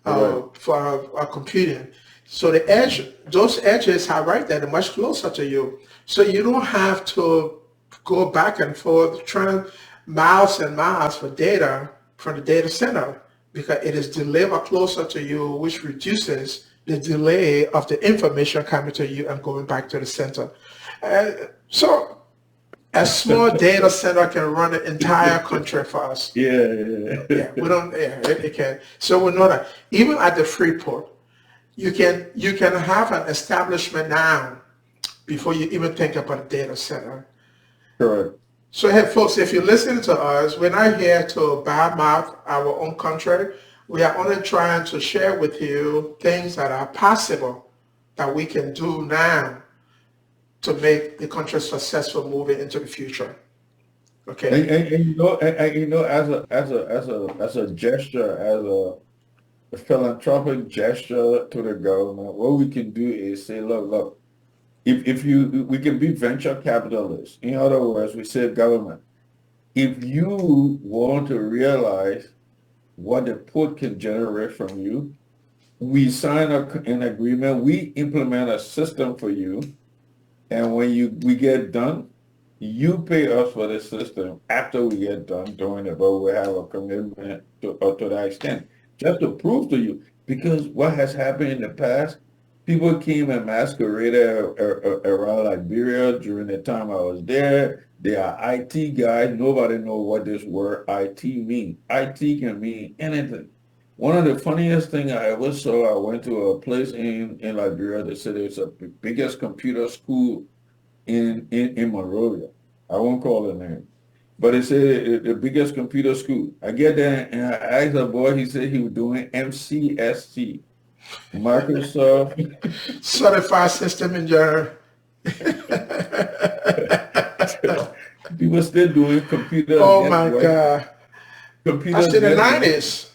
Correct. for computing. So the edge, those edges are right there, they're much closer to you. So you don't have to go back and forth, trying miles and miles for data from the data center because it is delivered closer to you, which reduces the delay of the information coming to you and going back to the center. Uh, so a small data center can run an entire country for us. Yeah, Yeah, we yeah. don't. Yeah, it can. So we know that even at the Freeport, you can have an establishment now before you even think about a data center. Correct. So hey, folks, if you're listening to us, we're not here to badmouth our own country. We are only trying to share with you things that are possible that we can do now to make the country successful moving into the future. Okay. As a gesture, as a philanthropic gesture to the government, what we can do is say, look, if we can be venture capitalists. In other words, we say government, if you want to realize what the port can generate from you, we sign an agreement, we implement a system for you, and when we get done, you pay us for the system after we get done doing it, but we have a commitment to that extent. Just to prove to you, because what has happened in the past, people came and masqueraded around Liberia during the time I was there. They are IT guys. Nobody know what this word IT means. IT can mean anything. One of the funniest thing I ever saw, I went to a place in Liberia. They said it's the biggest computer school in Monrovia. I won't call the name. But it said the biggest computer school. I get there and I asked the boy, he said he was doing MCST, Microsoft. Certified system engineer. People still doing computer Oh my network, God. computer That's in the network. 90s.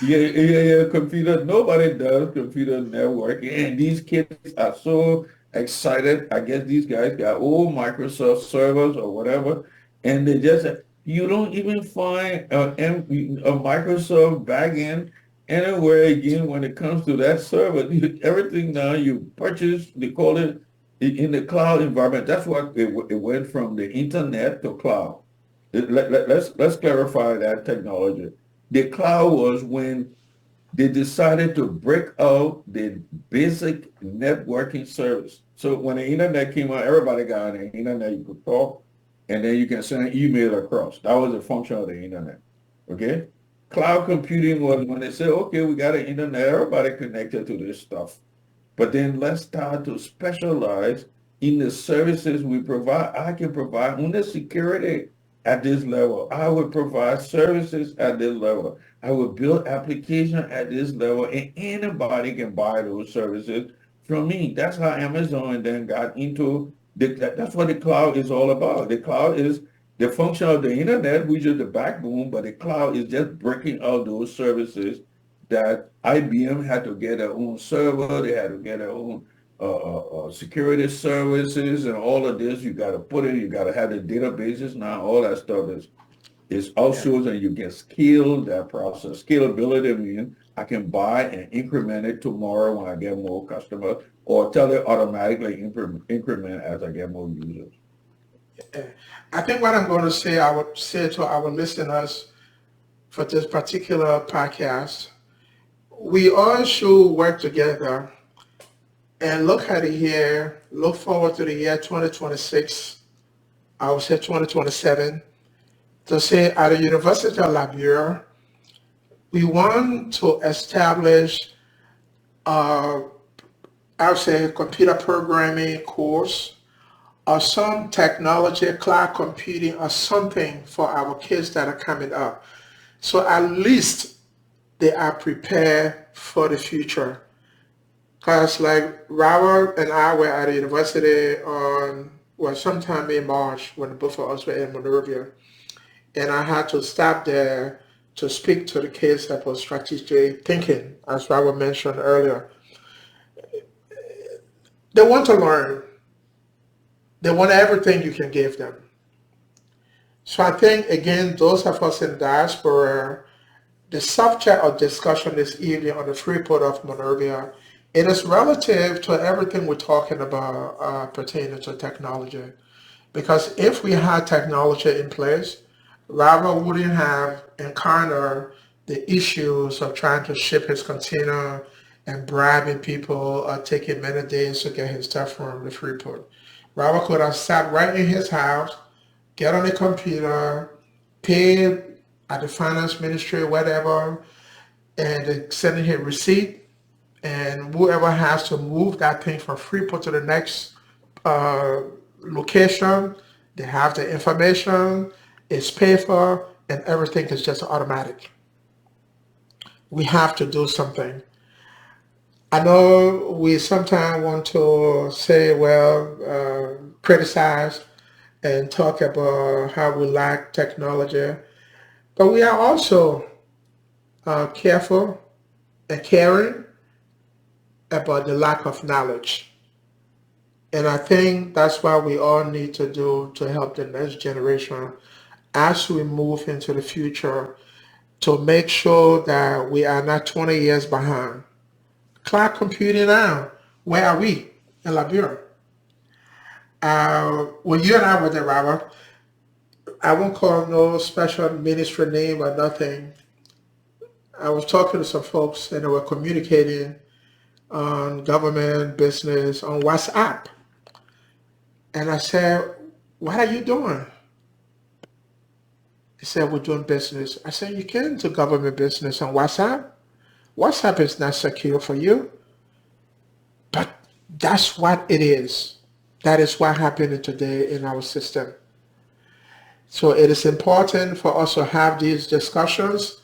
Yeah, computer. Nobody does computer networking, and these kids are so excited. I guess these guys got old Microsoft servers or whatever, and they just you don't even find a Microsoft backend anywhere again when it comes to that server. Everything now you purchase, they call it in the cloud environment. That's why it went from the internet to cloud. Let's clarify that technology. The cloud was when they decided to break out the basic networking service. So when the internet came out, everybody got on the internet. You could talk. and then you can send an email across. That was the function of the internet. Okay? Cloud computing was when they said, okay, we got an internet, everybody connected to this stuff. But then let's start to specialize in the services we provide. I can provide on the security at this level. I would provide services at this level. I would build application at this level, and anybody can buy those services from me. That's how Amazon then got into that's what the cloud is all about. The cloud is the function of the internet, which is the backbone, but the cloud is just breaking out those services that IBM had to get their own server, they had to get their own security services, and all of this. You got to put it, you got to have the databases now. All that stuff is Yeah. outsourced, and you can scale that process. Scalability means I can buy and increment it tomorrow when I get more customers, or tell it automatically increment as I get more users. I think what I'm going to say, I would say to our listeners for this particular podcast, we all should work together and look at it here, look forward to the year 2026, I would say 2027, to say at the University of Liberia, we want to establish, uh, I would say, computer programming course or some technology, cloud computing, or something for our kids that are coming up. So at least they are prepared for the future. Because like Robert and I were at the university on, well, sometime in March when both of us were in Monrovia. And I had to stop there to speak to the kids about strategic thinking, as Robert mentioned earlier. They want to learn. They want everything you can give them. So I think, again, those of us in diaspora, the subject of discussion this evening on the Freeport of Monrovia, it is relative to everything we're talking about pertaining to technology. Because if we had technology in place, Robert wouldn't have encountered the issues of trying to ship his container and bribing people or taking many days to get his stuff from the Freeport. Robert could have sat right in his house, get on the computer, pay at the finance ministry, whatever, and send him a receipt. And whoever has to move that thing from Freeport to the next uh, location, they have the information, it's paid for, and everything is just automatic. We have to do something. I know we sometimes want to say, well, criticize and talk about how we lack technology, but we are also careful and caring about the lack of knowledge. And I think that's what we all need to do to help the next generation as we move into the future to make sure that we are not 20 years behind. Cloud computing now, where are we in Liberia? When you and I were there, Robert, I won't call no special ministry name or nothing. I was talking to some folks and they were communicating on government business on WhatsApp. And I said, what are you doing? He said, we're doing business. I said, you can do government business on WhatsApp. WhatsApp is not secure for you, but that's what it is. That is what happened today in our system. So it is important for us to have these discussions,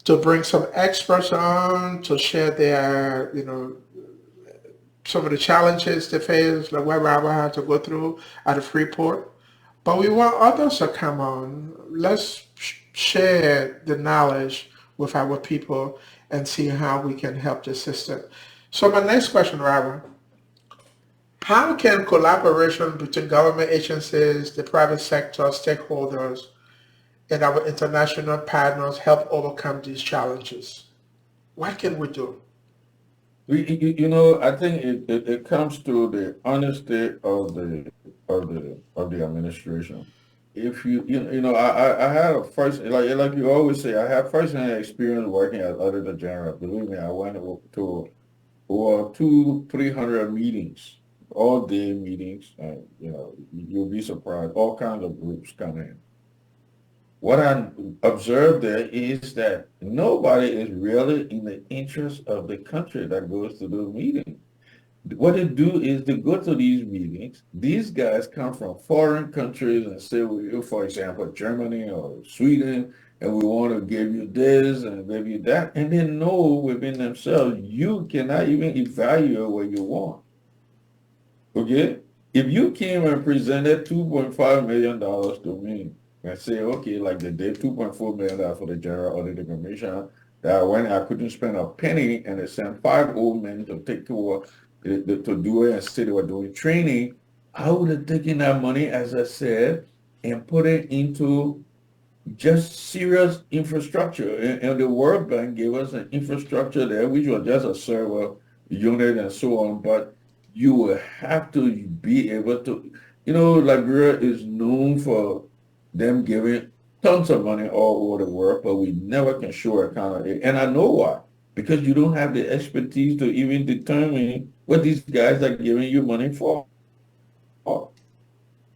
to bring some experts on, to share their, some of the challenges they face, like what Robert had to go through at the Freeport. But we want others to come on. Let's share the knowledge with our people and see how we can help the system. So my next question, Robert, how can collaboration between government agencies, the private sector, stakeholders, and our international partners help overcome these challenges? What can we do? I think it comes to the honesty of the administration. If I had a first like you always say, I have first-hand experience working as Auditor General. Believe me, I went to over 300 meetings all day meetings, and you'll be surprised. All kinds of groups come in. What I observed there is that nobody is really in the interest of the country that goes to those meetings. What they do is they go to these meetings. These guys come from foreign countries and say, for example, Germany or Sweden, and we want to give you this and give you that. And they know within themselves, you cannot even evaluate what you want. Okay? If you came and presented $2.5 million to me and say, okay, like they did $2.4 million for the General Auditor Commission, that when I couldn't spend a penny and they sent five old men to take to do it and say they were doing training, I would have taken that money, as I said, and put it into just serious infrastructure. And the World Bank gave us an infrastructure there, which was just a server unit and so on. But you will have to be able to, Liberia is known for them giving tons of money all over the world, but we never can show accountability. And I know why. Because you don't have the expertise to even determine what these guys are giving you money for.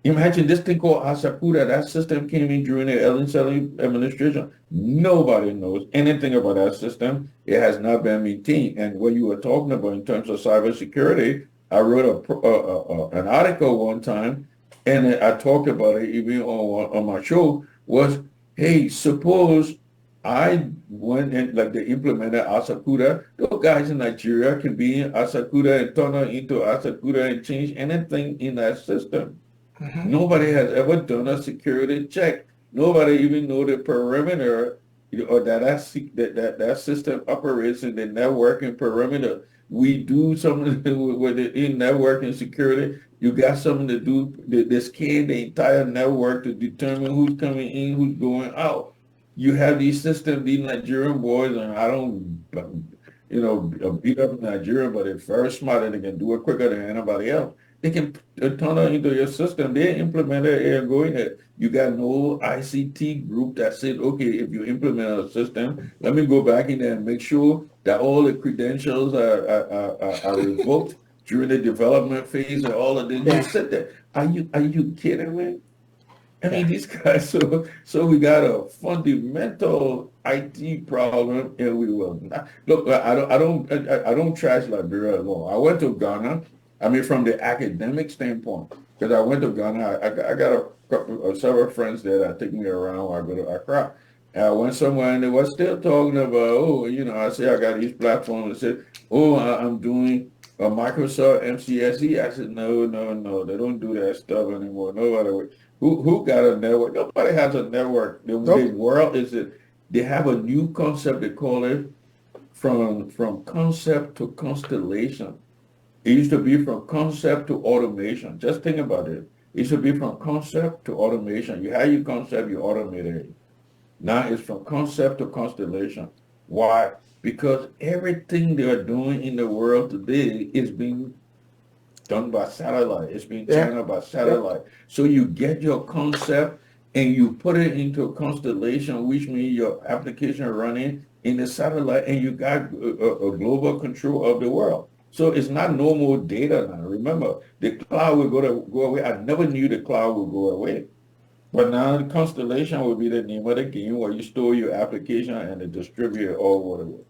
Imagine this thing called Asakuda. That system came in during the Ellen Sally administration. Nobody knows anything about that system. It has not been maintained. And what you were talking about in terms of cybersecurity, I wrote an article one time, and I talked about it even on my show, was, hey, suppose I went and like they implemented Asakuda. Those guys in Nigeria can be in Asakuda and turn it into Asakuda and change anything in that system. Hmm. Nobody has ever done a security check. Nobody even know the perimeter or that system operates in the networking perimeter. We do something with the in networking security. You got something to do. They scan the entire network to determine who's coming in, who's going out. You have these systems, these Nigerian boys, and I don't, beat up Nigeria, but they're very smart and they can do it quicker than anybody else. They can turn it into your system. They implement it and go in there. You got no ICT group that said, okay, if you implement a system, let me go back in there and make sure that all the credentials are revoked during the development phase and all of this. You Yeah, said that. Are you kidding me? I yeah. mean, these guys, so we got a fundamental IT problem, and we will not look. I don't trash Liberia alone. I went to Ghana. I mean, from the academic standpoint, because I went to Ghana. I got a couple, several friends there that take me around when I go to Accra. And I went somewhere and they were still talking about, oh, I say I got these platforms. They said, oh, I'm doing a Microsoft MCSE. I said, no, no, no, they don't do that stuff anymore. Nobody. Who got a network? Nobody has a network. The Nope. world is it. They have a new concept. They call it from concept to constellation. It used to be from concept to automation. Just think about it. It used to be from concept to automation. You had your concept, you automated it. Now it's from concept to constellation. Why? Because everything they are doing in the world today is being done by satellite. It's being Yeah. channeled by Yep. satellite. So you get your concept and you put it into a constellation, which means your application running in the satellite and you got a global control of the world. So it's not normal data now. Remember, the cloud will go away. I never knew the cloud would go away. But now the constellation will be the name of the game where you store your application and it distribute it all over the world.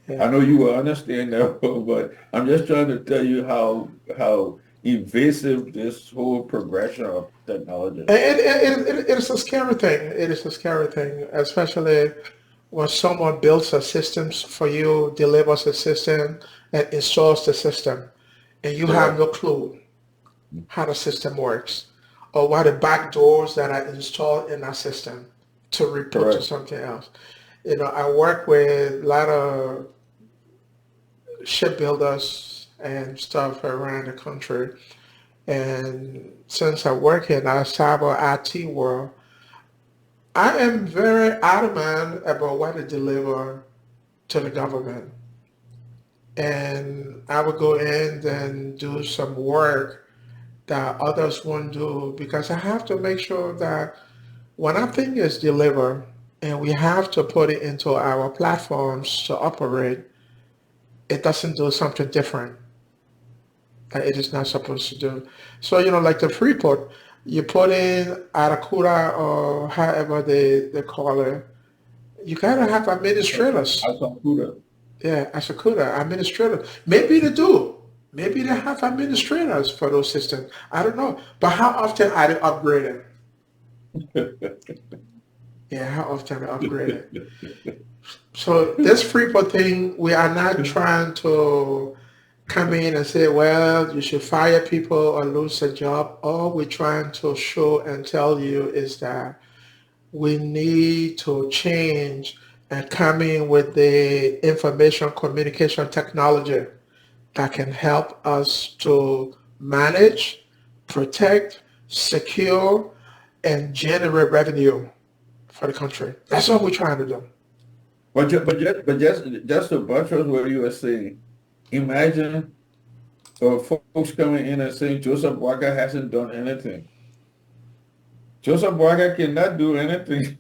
Yeah. I know you will understand that, but I'm just trying to tell you how invasive this whole progression of technology And is. it is a scary thing. It is a scary thing, especially when someone builds a system for you, delivers a system, and installs the system, and you have Correct. no clue how the system works or what the back doors that are installed in that system to report to Correct. something else. I work with a lot of shipbuilders and stuff around the country. And since I work in our cyber IT world, I am very adamant about what I deliver to the government. And I would go in and do some work that others won't do because I have to make sure that when I think is delivered and we have to put it into our platforms to operate, it doesn't do something different. that it is not supposed to do. So, like the Freeport, you put in Aracura or however they call it, you gotta have administrators. Asakuda. Yeah, Asakura, administrators. Maybe they do. Maybe they have administrators for those systems. I don't know. But how often are they upgraded? Yeah, how often are they upgraded? So this Freeport thing, we are not trying to come in and say, well, you should fire people or lose a job. All we're trying to show and tell you is that we need to change and come in with the information communication technology that can help us to manage, protect, secure, and generate revenue for the country. That's what we're trying to do. But just to buttress what you were saying, imagine folks coming in and saying Joseph Walker hasn't done anything. Joseph Walker cannot do anything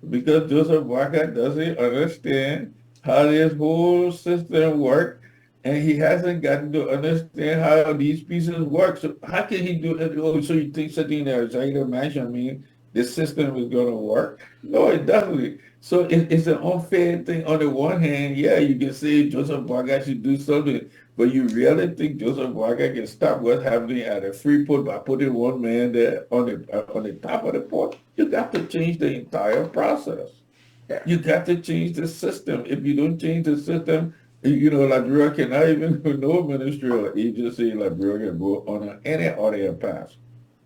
because Joseph Walker doesn't understand how this whole system works, and he hasn't gotten to understand how these pieces work. So how can he do it? Oh, so you think sitting there, executive mansion, I mean, the system is going to work? No, it doesn't. So it's an unfair thing. On the one hand, yeah, you can say Joseph Walker should do something, but you really think Joseph Walker can stop what's happening at a Freeport by putting one man there on the top of the port? You got to change the entire process. Yeah. You got to change the system. If you don't change the system, Liberia cannot even no ministerial agency in Liberia can go on any auditor pass.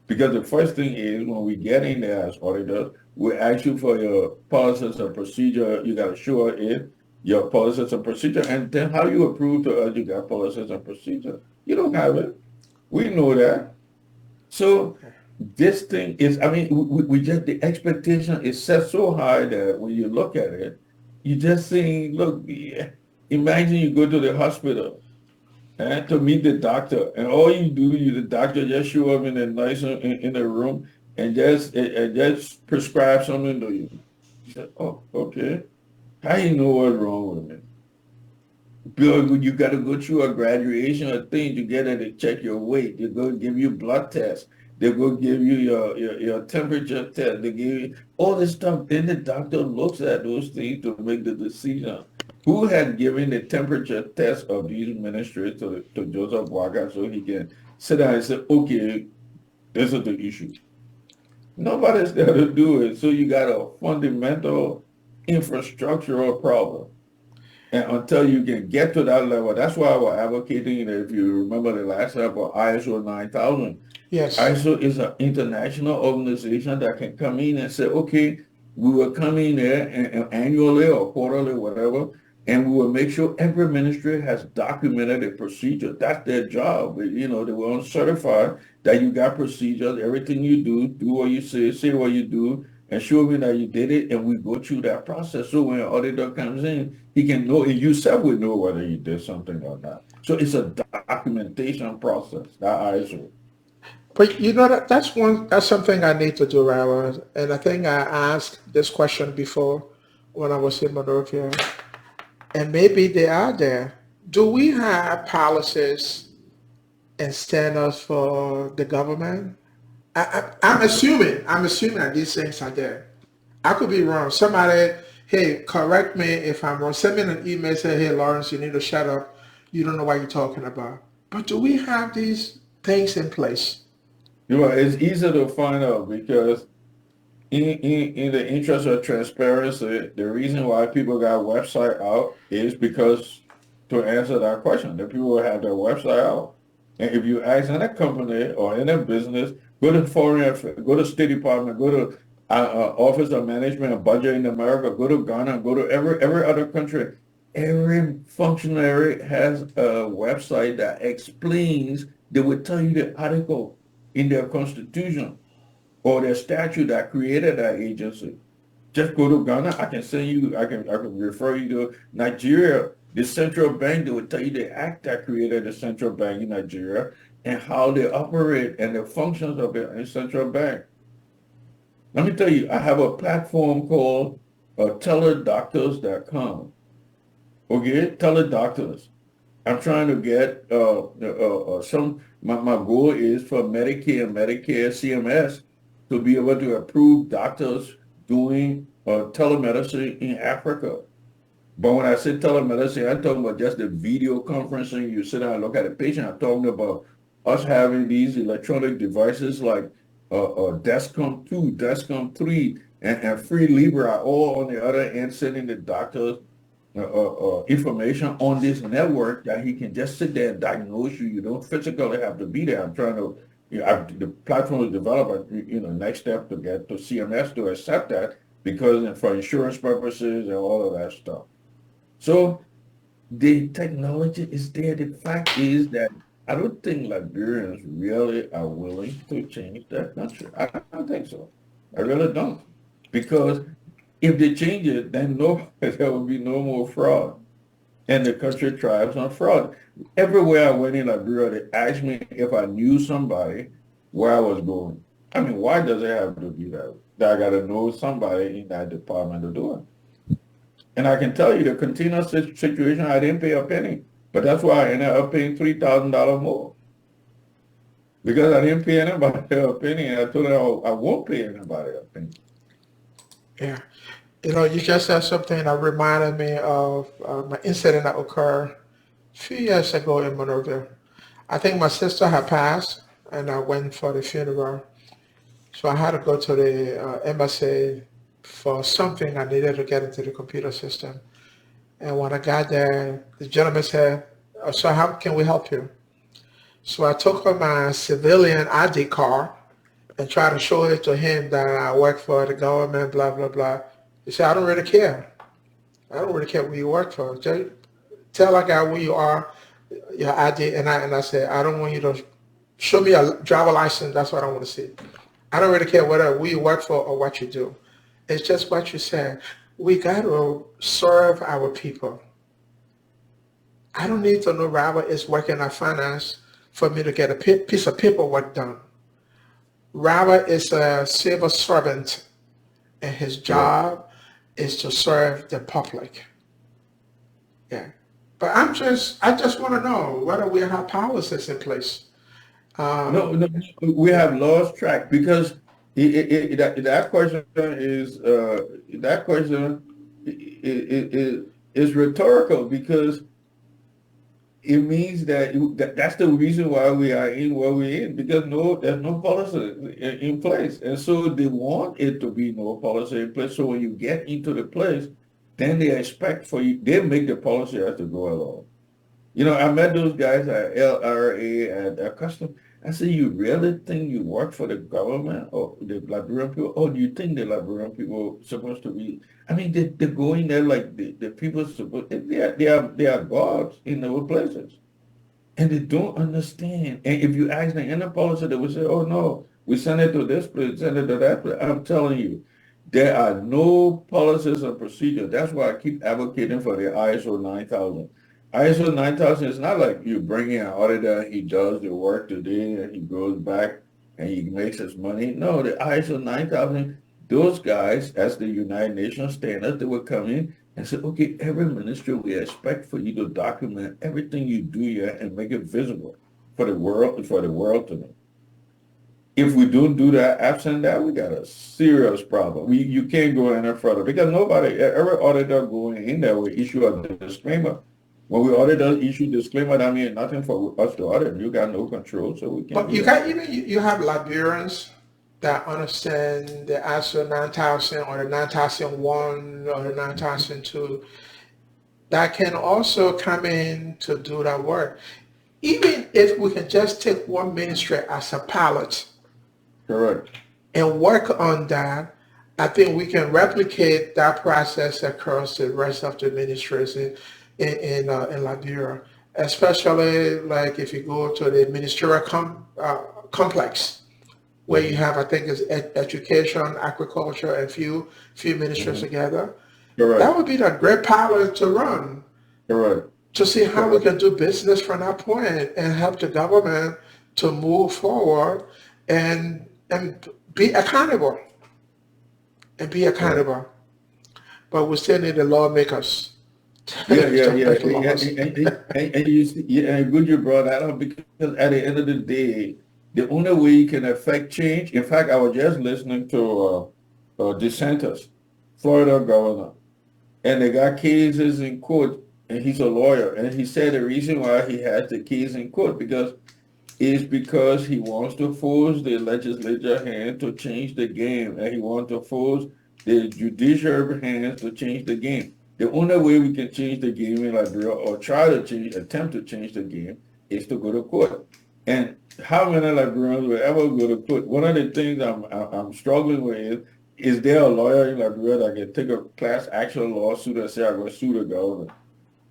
Because the first thing is when we get in there as auditors, we ask you for your policies and procedure. You got to show it, your policies and procedure, and then how you approve to us you got policies and procedure. You don't have it. We know that. So this thing is, I mean, we just, the expectation is set so high that when you look at it, you just saying, look, yeah, imagine you go to the hospital and to meet the doctor, and all you do, the doctor just show up in a nice in a room and just prescribe something to you. You said, oh, okay. How you know what's wrong with me? Because you got to go through a graduation of things. You get it to check your weight. They go give you blood tests. They go give you your temperature test. They give you all this stuff. Then the doctor looks at those things to make the decision. Who had given the temperature test of these ministries to Joseph Walker so he can sit down and say, okay, this is the issue. Nobody's there to do it. So you got a fundamental infrastructural problem. And until you can get to that level, that's why we're advocating, if you remember the last time, for ISO 9000. Yes. ISO is an international organization that can come in and say, okay, we will come in there and annually or quarterly, whatever, and we will make sure every ministry has documented a procedure. That's their job. They want to certify that you got procedures, everything you do what you say what you do, and show me that you did it, and we go through that process. So when an auditor comes in, he can know, and you self would know whether you did something or not. So it's a documentation process, that ISO. But that's something I need to do, Robert. And I think I asked this question before when I was in Monrovia. And maybe they are there. Do we have policies and standards for the government? I'm assuming that these things are there. I could be wrong. Somebody, hey, correct me if I'm wrong. Send me an email, say, hey, Lawrence, you need to shut up. You don't know what you're talking about. But do we have these things in place? It's easy to find out because in the interest of transparency, the reason why people got website out is because to answer that question, the people have their website out. And if you ask in a company or in a business, go to go to State Department, go to Office of Management and Budget in America, go to Ghana, go to every other country. Every functionary has a website that explains. They will tell you the article in their constitution or their statute that created that agency. Just go to Ghana. I can send you. I can refer you to Nigeria. The central bank. They will tell you the act that created the central bank in Nigeria and how they operate and the functions of the central bank. Let me tell you, I have a platform called teledoctors.com. Okay, teledoctors. I'm trying to get my goal is for Medicare and Medicare CMS to be able to approve doctors doing telemedicine in Africa. But when I say telemedicine, I'm talking about just the video conferencing. You sit down and look at the patient. I'm talking about us having these electronic devices like Descom 2, Descom 3, and Free Libra all on the other end, sending the doctors information on this network that he can just sit there and diagnose you. You don't physically have to be there. I'm trying to, the platform is developed, next step to get to CMS to accept that because for insurance purposes and all of that stuff. So the technology is there. The fact is that I don't think Liberians really are willing to change their country. I don't think so. I really don't. Because if they change it, then no, there will be no more fraud. And the country thrives on fraud. Everywhere I went in Liberia, they asked me if I knew somebody where I was going. I mean, why does it have to be that? That I got to know somebody in that department to do it. And I can tell you the container situation, I didn't pay a penny. But that's why I ended up paying $3,000 more. Because I didn't pay anybody a penny. And I told them I won't pay anybody a penny. Yeah. You just said something that reminded me of an incident that occurred a few years ago in Monrovia. I think my sister had passed, and I went for the funeral. So I had to go to the embassy for something I needed to get into the computer system. And when I got there, the gentleman said, "So how can we help you?" So I took her my civilian ID card and tried to show it to him that I work for the government, blah, blah, blah. He said, "I don't really care. I don't really care who you work for. Just tell that guy who you are, your ID." And I said, "I don't want you to show me a driver license. That's what I want to see. I don't really care whether who you work for or what you do. It's just what you said. We got to serve our people. I don't need to know Robert is working at finance for me to get a piece of paperwork done. Robert is a civil servant, and his Correct. job is to serve the public." Yeah. But I just want to know whether we have policies in place. No, Um, no, we yeah. have lost track because that question is rhetorical because it means that's the reason why we are in where we're in because there's no policy in place, and so they want it to be no policy in place. So when you get into the place, then they expect for you. They make the policy as to go along. I met those guys at LRA and at Custom. I said, "You really think you work for the government or the Liberian people? Or do you think the Liberian people supposed to be?" I mean, they go in there like the people supposed, they are gods in those places. And they don't understand. And if you ask them in the policy, they will say, "Oh no, we send it to this place, send it to that place." I'm telling you, there are no policies and procedures. That's why I keep advocating for the ISO 9000. ISO 9000 is not like you bring in an auditor, he does the work today, and he goes back and he makes his money. No, the ISO 9000, those guys, as the United Nations standards, they will come in and say, "Okay, every ministry we expect for you to document everything you do here and make it visible for the world to know." If we don't do that, absent that, we got a serious problem. You can't go any further because every auditor going in there will issue a disclaimer. When we auditors issue disclaimer, that means nothing for us to audit. You got no control, so we can't But do you that. got even you have Liberians that understand the ISO 9000 or the 9001 or the 9002 that can also come in to do that work. Even if we can just take one ministry as a pilot Correct. and work on that, I think we can replicate that process across the rest of the ministries in Liberia, especially like if you go to the ministerial complex where you Hmm. have, I think, is education, agriculture, and few ministries Hmm. together. That Correct. would be the great pilot to run Correct. to see how we Correct. can do business from that point and help the government to move forward and be accountable and be Correct. accountable. But we still need the lawmakers Yeah, yeah, Just yeah, like yeah, laws. and you see, yeah, and good you brought that up because at the end of the day, the only way you can affect change. In fact, I was just listening to DeSantis, Florida governor, and they got cases in court, and he's a lawyer, and he said the reason why he had the case in court because he wants to force the legislature hand to change the game, and he wants to force the judicial hands to change the game. The only way we can change the game in Liberia or try to change, attempt to change the game is to go to court. And how many Liberians will ever go to court? One of the things I'm struggling with is there a lawyer in Liberia that can take a class action lawsuit and say I'm going to sue the government?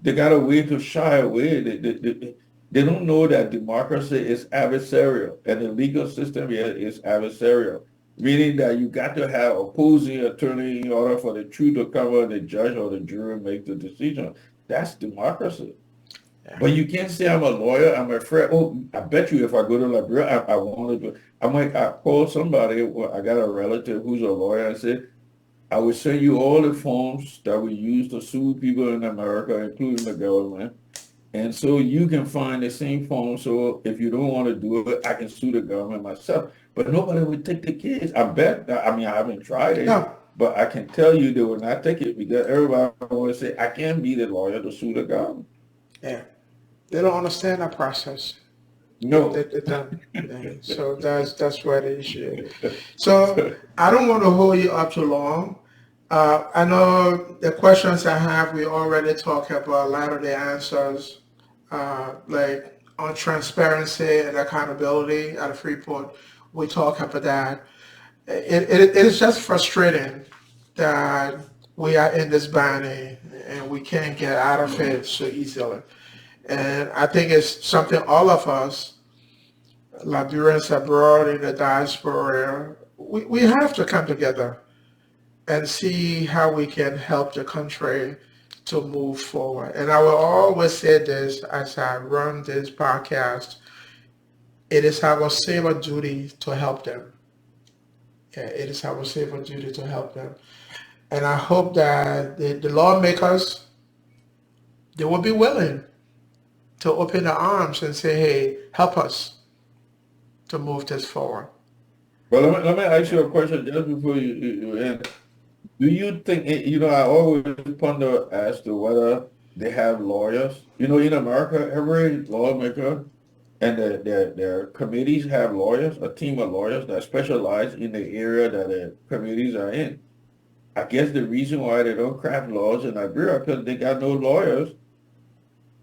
They got a way to shy away. They don't know that democracy is adversarial and the legal system here is adversarial, meaning that you got to have opposing attorney in order for the truth to come out and the judge or the jury make the decision. That's democracy. Yeah. But you can't say I'm a lawyer. I'm afraid. Oh, I bet you if I go to Liberia, I want to do. I call somebody. Well, I got a relative who's a lawyer and say, I will send you all the forms that we use to sue people in America, including the government. And so you can find the same form. So if you don't want to do it, I can sue the government myself. But nobody would take the case. I bet. I mean, I haven't tried it, No. but I can tell you they will not take it because everybody will say, I can't be the lawyer to sue the government. Yeah. They don't understand that process. They, No. they don't. Yeah. So that's where the issue is. So I don't want to hold you up too long. I know the questions I have, we already talked about a lot of the answers, like on transparency and accountability at a Freeport. We talk about that. It is just frustrating that we are in this bind and we can't get out of it so easily. And I think it's something all of us, Liberians abroad in the diaspora, we have to come together and see how we can help the country to move forward. And I will always say this as I run this podcast, it is our sacred duty to help them. Yeah, it is our sacred duty to help them. And I hope that the lawmakers, they will be willing to open their arms and say, hey, help us to move this forward. Well, let me ask Yeah. you a question just before you end. Do you think, I always ponder as to whether they have lawyers. In America, every lawmaker and their committees have lawyers, a team of lawyers that specialize in the area that the committees are in. I guess the reason why they don't craft laws in Liberia because they got no lawyers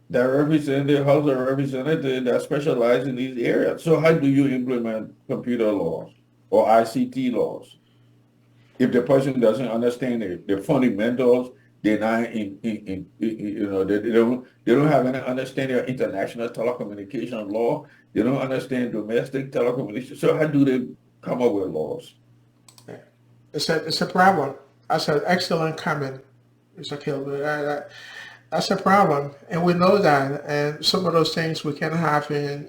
that represent the House of Representatives that specialize in these areas. So how do you implement computer laws or ICT laws? If the person doesn't understand the fundamentals, they're not they don't have any understanding of international telecommunication law. They don't understand domestic telecommunications. So how do they come up with laws? Yeah. It's a problem. That's an excellent comment, Mr. Kilby. That's a problem, and we know that. And some of those things we can have in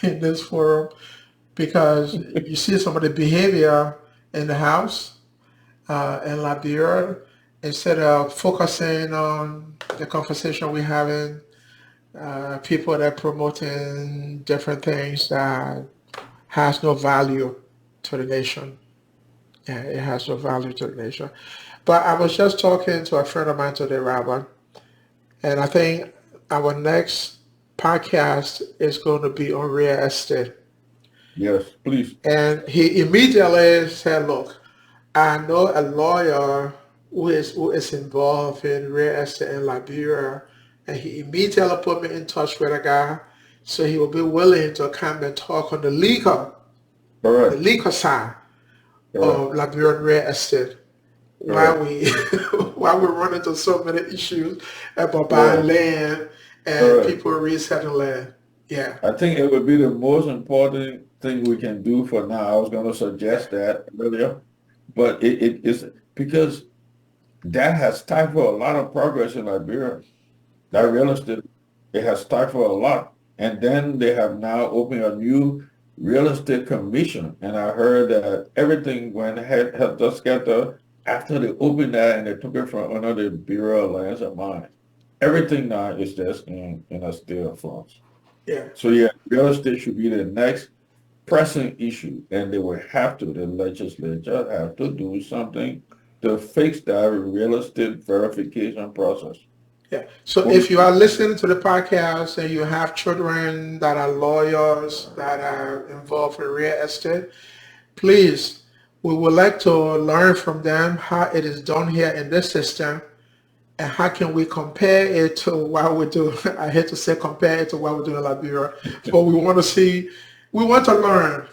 in this forum because you see some of the behavior in the house in Liberia instead of focusing on the conversation we're having. People that are promoting different things that has no value to the nation. Yeah, it has no value to the nation. But I was just talking to a friend of mine today, Robert, and I think our next podcast is going to be on real estate. Yes, please. And he immediately said, look, I know a lawyer who is involved in real estate in Liberia, and he immediately put me in touch with a guy, so he will be willing to come and talk on the Correct. legal side Correct. of Liberian real estate. Why Correct. we why we run into so many issues about buying Correct. land and Correct. people reselling land. Yeah, I think it would be the most important thing we can do for now. I was going to yeah, suggest that earlier, but it is because that has stifled a lot of progress in Liberia. That yeah. real estate, it has stifled a lot. And then they have now opened a new real estate commission. And I heard that everything went helter skelter After they opened that and they took it from under the Bureau of Lands and Mines, everything now is just in a state of flux. Yeah. So yeah, real estate should be the next pressing issue, and they will have to, the legislature have to do something to fix that real estate verification process. Yeah. So Well, if you are listening to the podcast and you have children that are lawyers that are involved in real estate, please, we would like to learn from them how it is done here in this system and how can we compare it to what we do. I hate to say compare it to what we do in Liberia, but we want to see, we want to learn.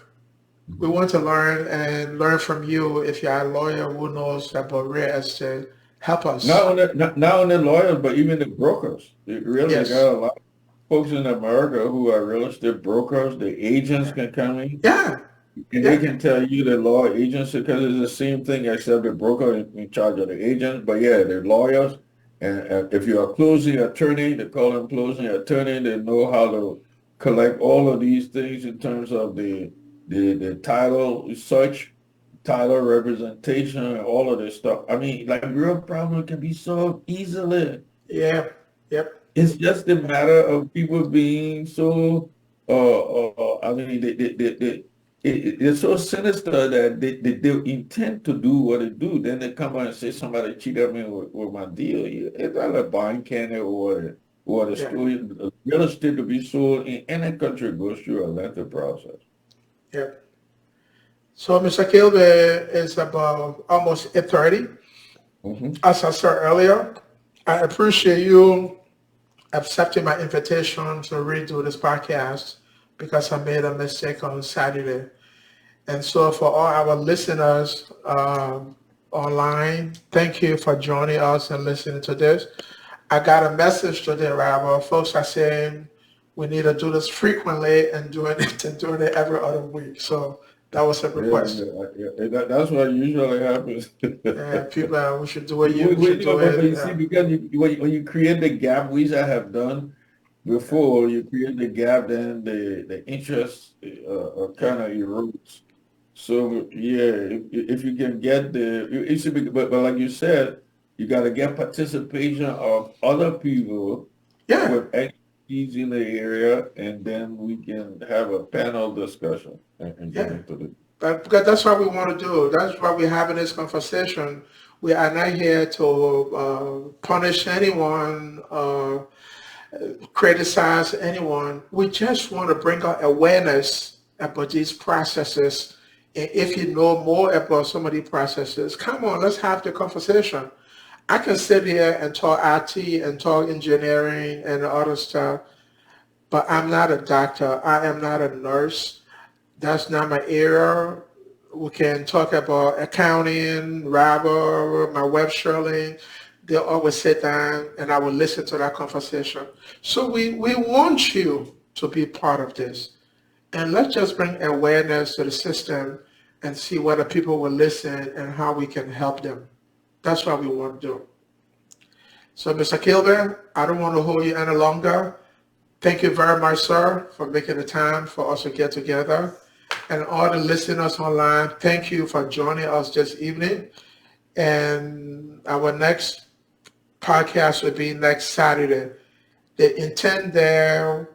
We want to learn and learn from you. If you're a lawyer who knows about real estate, help not us. only not only lawyers, but even the brokers. They really got Yes. a lot of folks in America who are real estate brokers. The agents Yeah. can come in Yeah. and they Yeah. can tell you the law agents because it's the same thing except the broker in charge of the agents. But yeah, they're lawyers. And if you're a closing attorney, they call them closing attorney. They know how to collect all of these things in terms of the title search, title representation, and all of this stuff. I mean, like real problem can be solved easily. Yeah. Yep. It's just a matter of people being so, I mean, it's so sinister that they intend to do what they do. Then they come out and say somebody cheated me with my deal. It's not a buying candy or the Yeah. story. Real estate to be sold in any country goes through a lengthy process. Yep. So Mr. Kilby is about almost 8:30. Hmm. As I said earlier, I appreciate you accepting my invitation to redo this podcast because I made a mistake on Saturday. And so for all our listeners online, thank you for joining us and listening to this. I got a message today, Rabbi. Folks are saying we need to do this frequently and doing it and doing it every other week. So that was a Yeah, request. that's what usually happens. People, we should do it. You should You know, do but it. you see, because when you create the gap, we should have done before you create the gap, then the interest Yeah, kind of erodes. So yeah, if you can get it should be, but like you said, you got to get participation of other people yeah, with expertise in the area, and then we can have a panel discussion and get yeah. into the. But because that's what we want to do. That's why we're having this conversation. We are not here to punish anyone, criticize anyone. We just want to bring out awareness about these processes. And if you know more about some of these processes, come on, let's have the conversation. I can sit here and talk IT and talk engineering and other stuff, but I'm not a doctor. I am not a nurse. That's not my area. We can talk about accounting, Rabber, my web shirling. They'll always sit down and I will listen to that conversation. So we want you to be part of this. And let's just bring awareness to the system and see whether people will listen and how we can help them. That's what we want to do. So Mr. Kilburn, I don't want to hold you any longer. Thank you very much, sir, for making the time for us to get together. And all the listeners online, thank you for joining us this evening. And our next podcast will be next Saturday. The intent there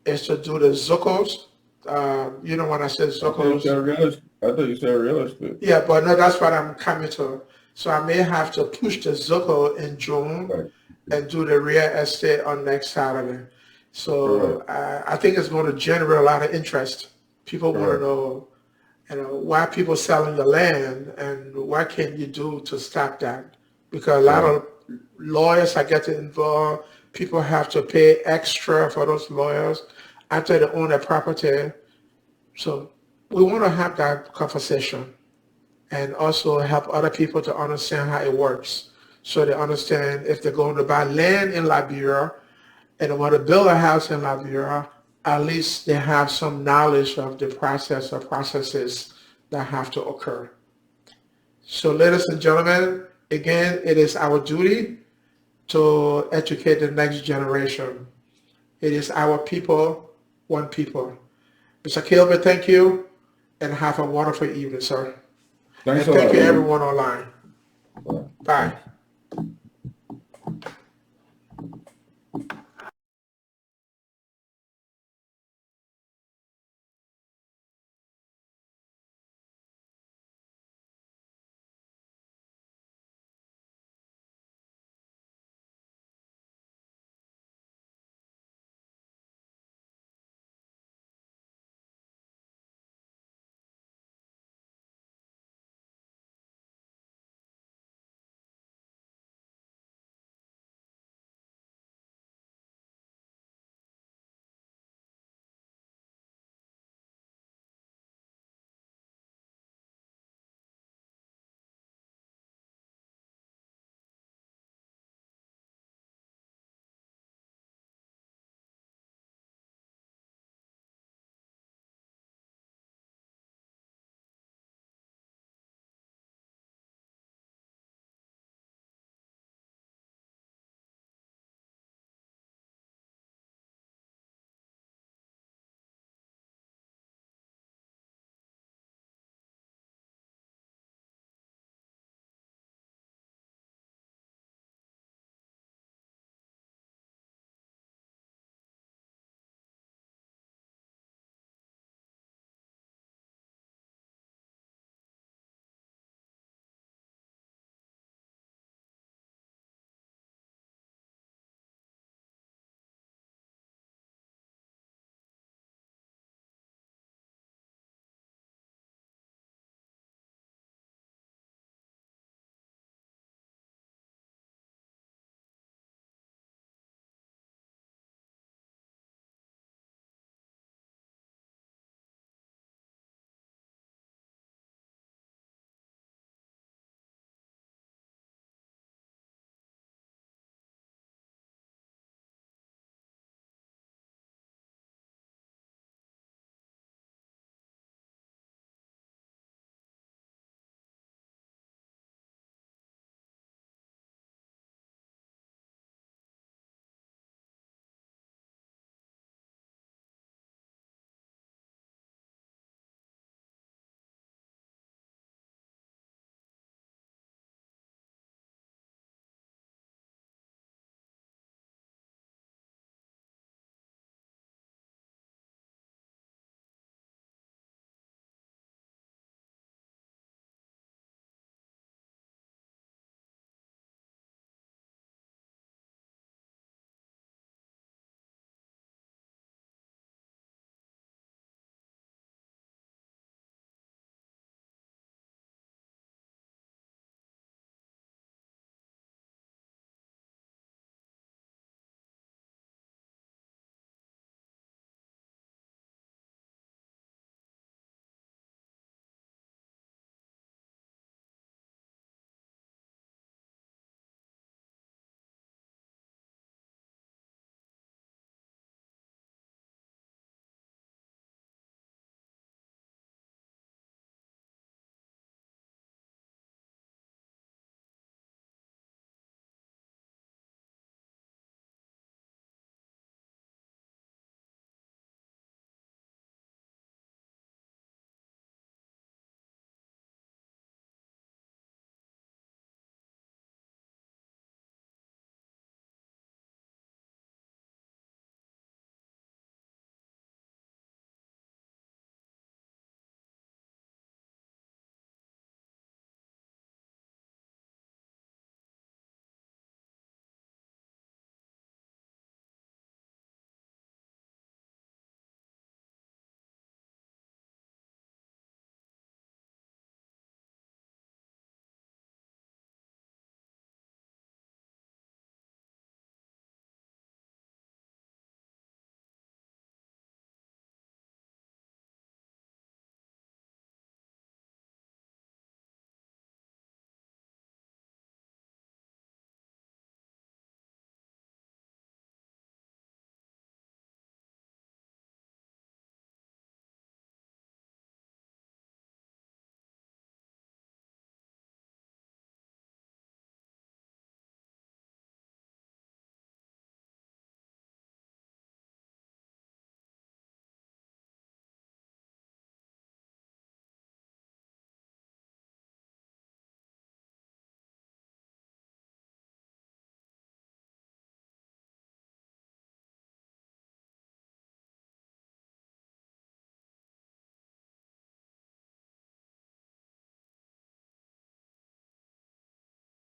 is to do the Zuckles. When I said I thought you Zuckles, said real estate. I thought you said real estate. yeah, but no, that's what I'm coming to. So I may have to push the Zuckle in June Right. and do the real estate on next Saturday. So Correct. I think it's going to generate a lot of interest. People want to Correct. know, why people selling the land and what can you do to stop that? Because a lot Right. of lawyers are getting involved. People have to pay extra for those lawyers after they own their property. So we want to have that conversation and also help other people to understand how it works. So they understand if they're going to buy land in Liberia and they want to build a house in Liberia, at least they have some knowledge of the process or processes that have to occur. So ladies and gentlemen, again, it is our duty to educate the next generation. It is our people, one people. Mr. Kilbert, thank you and have a wonderful evening, sir. Thanks And a thank lot, you brother. everyone online.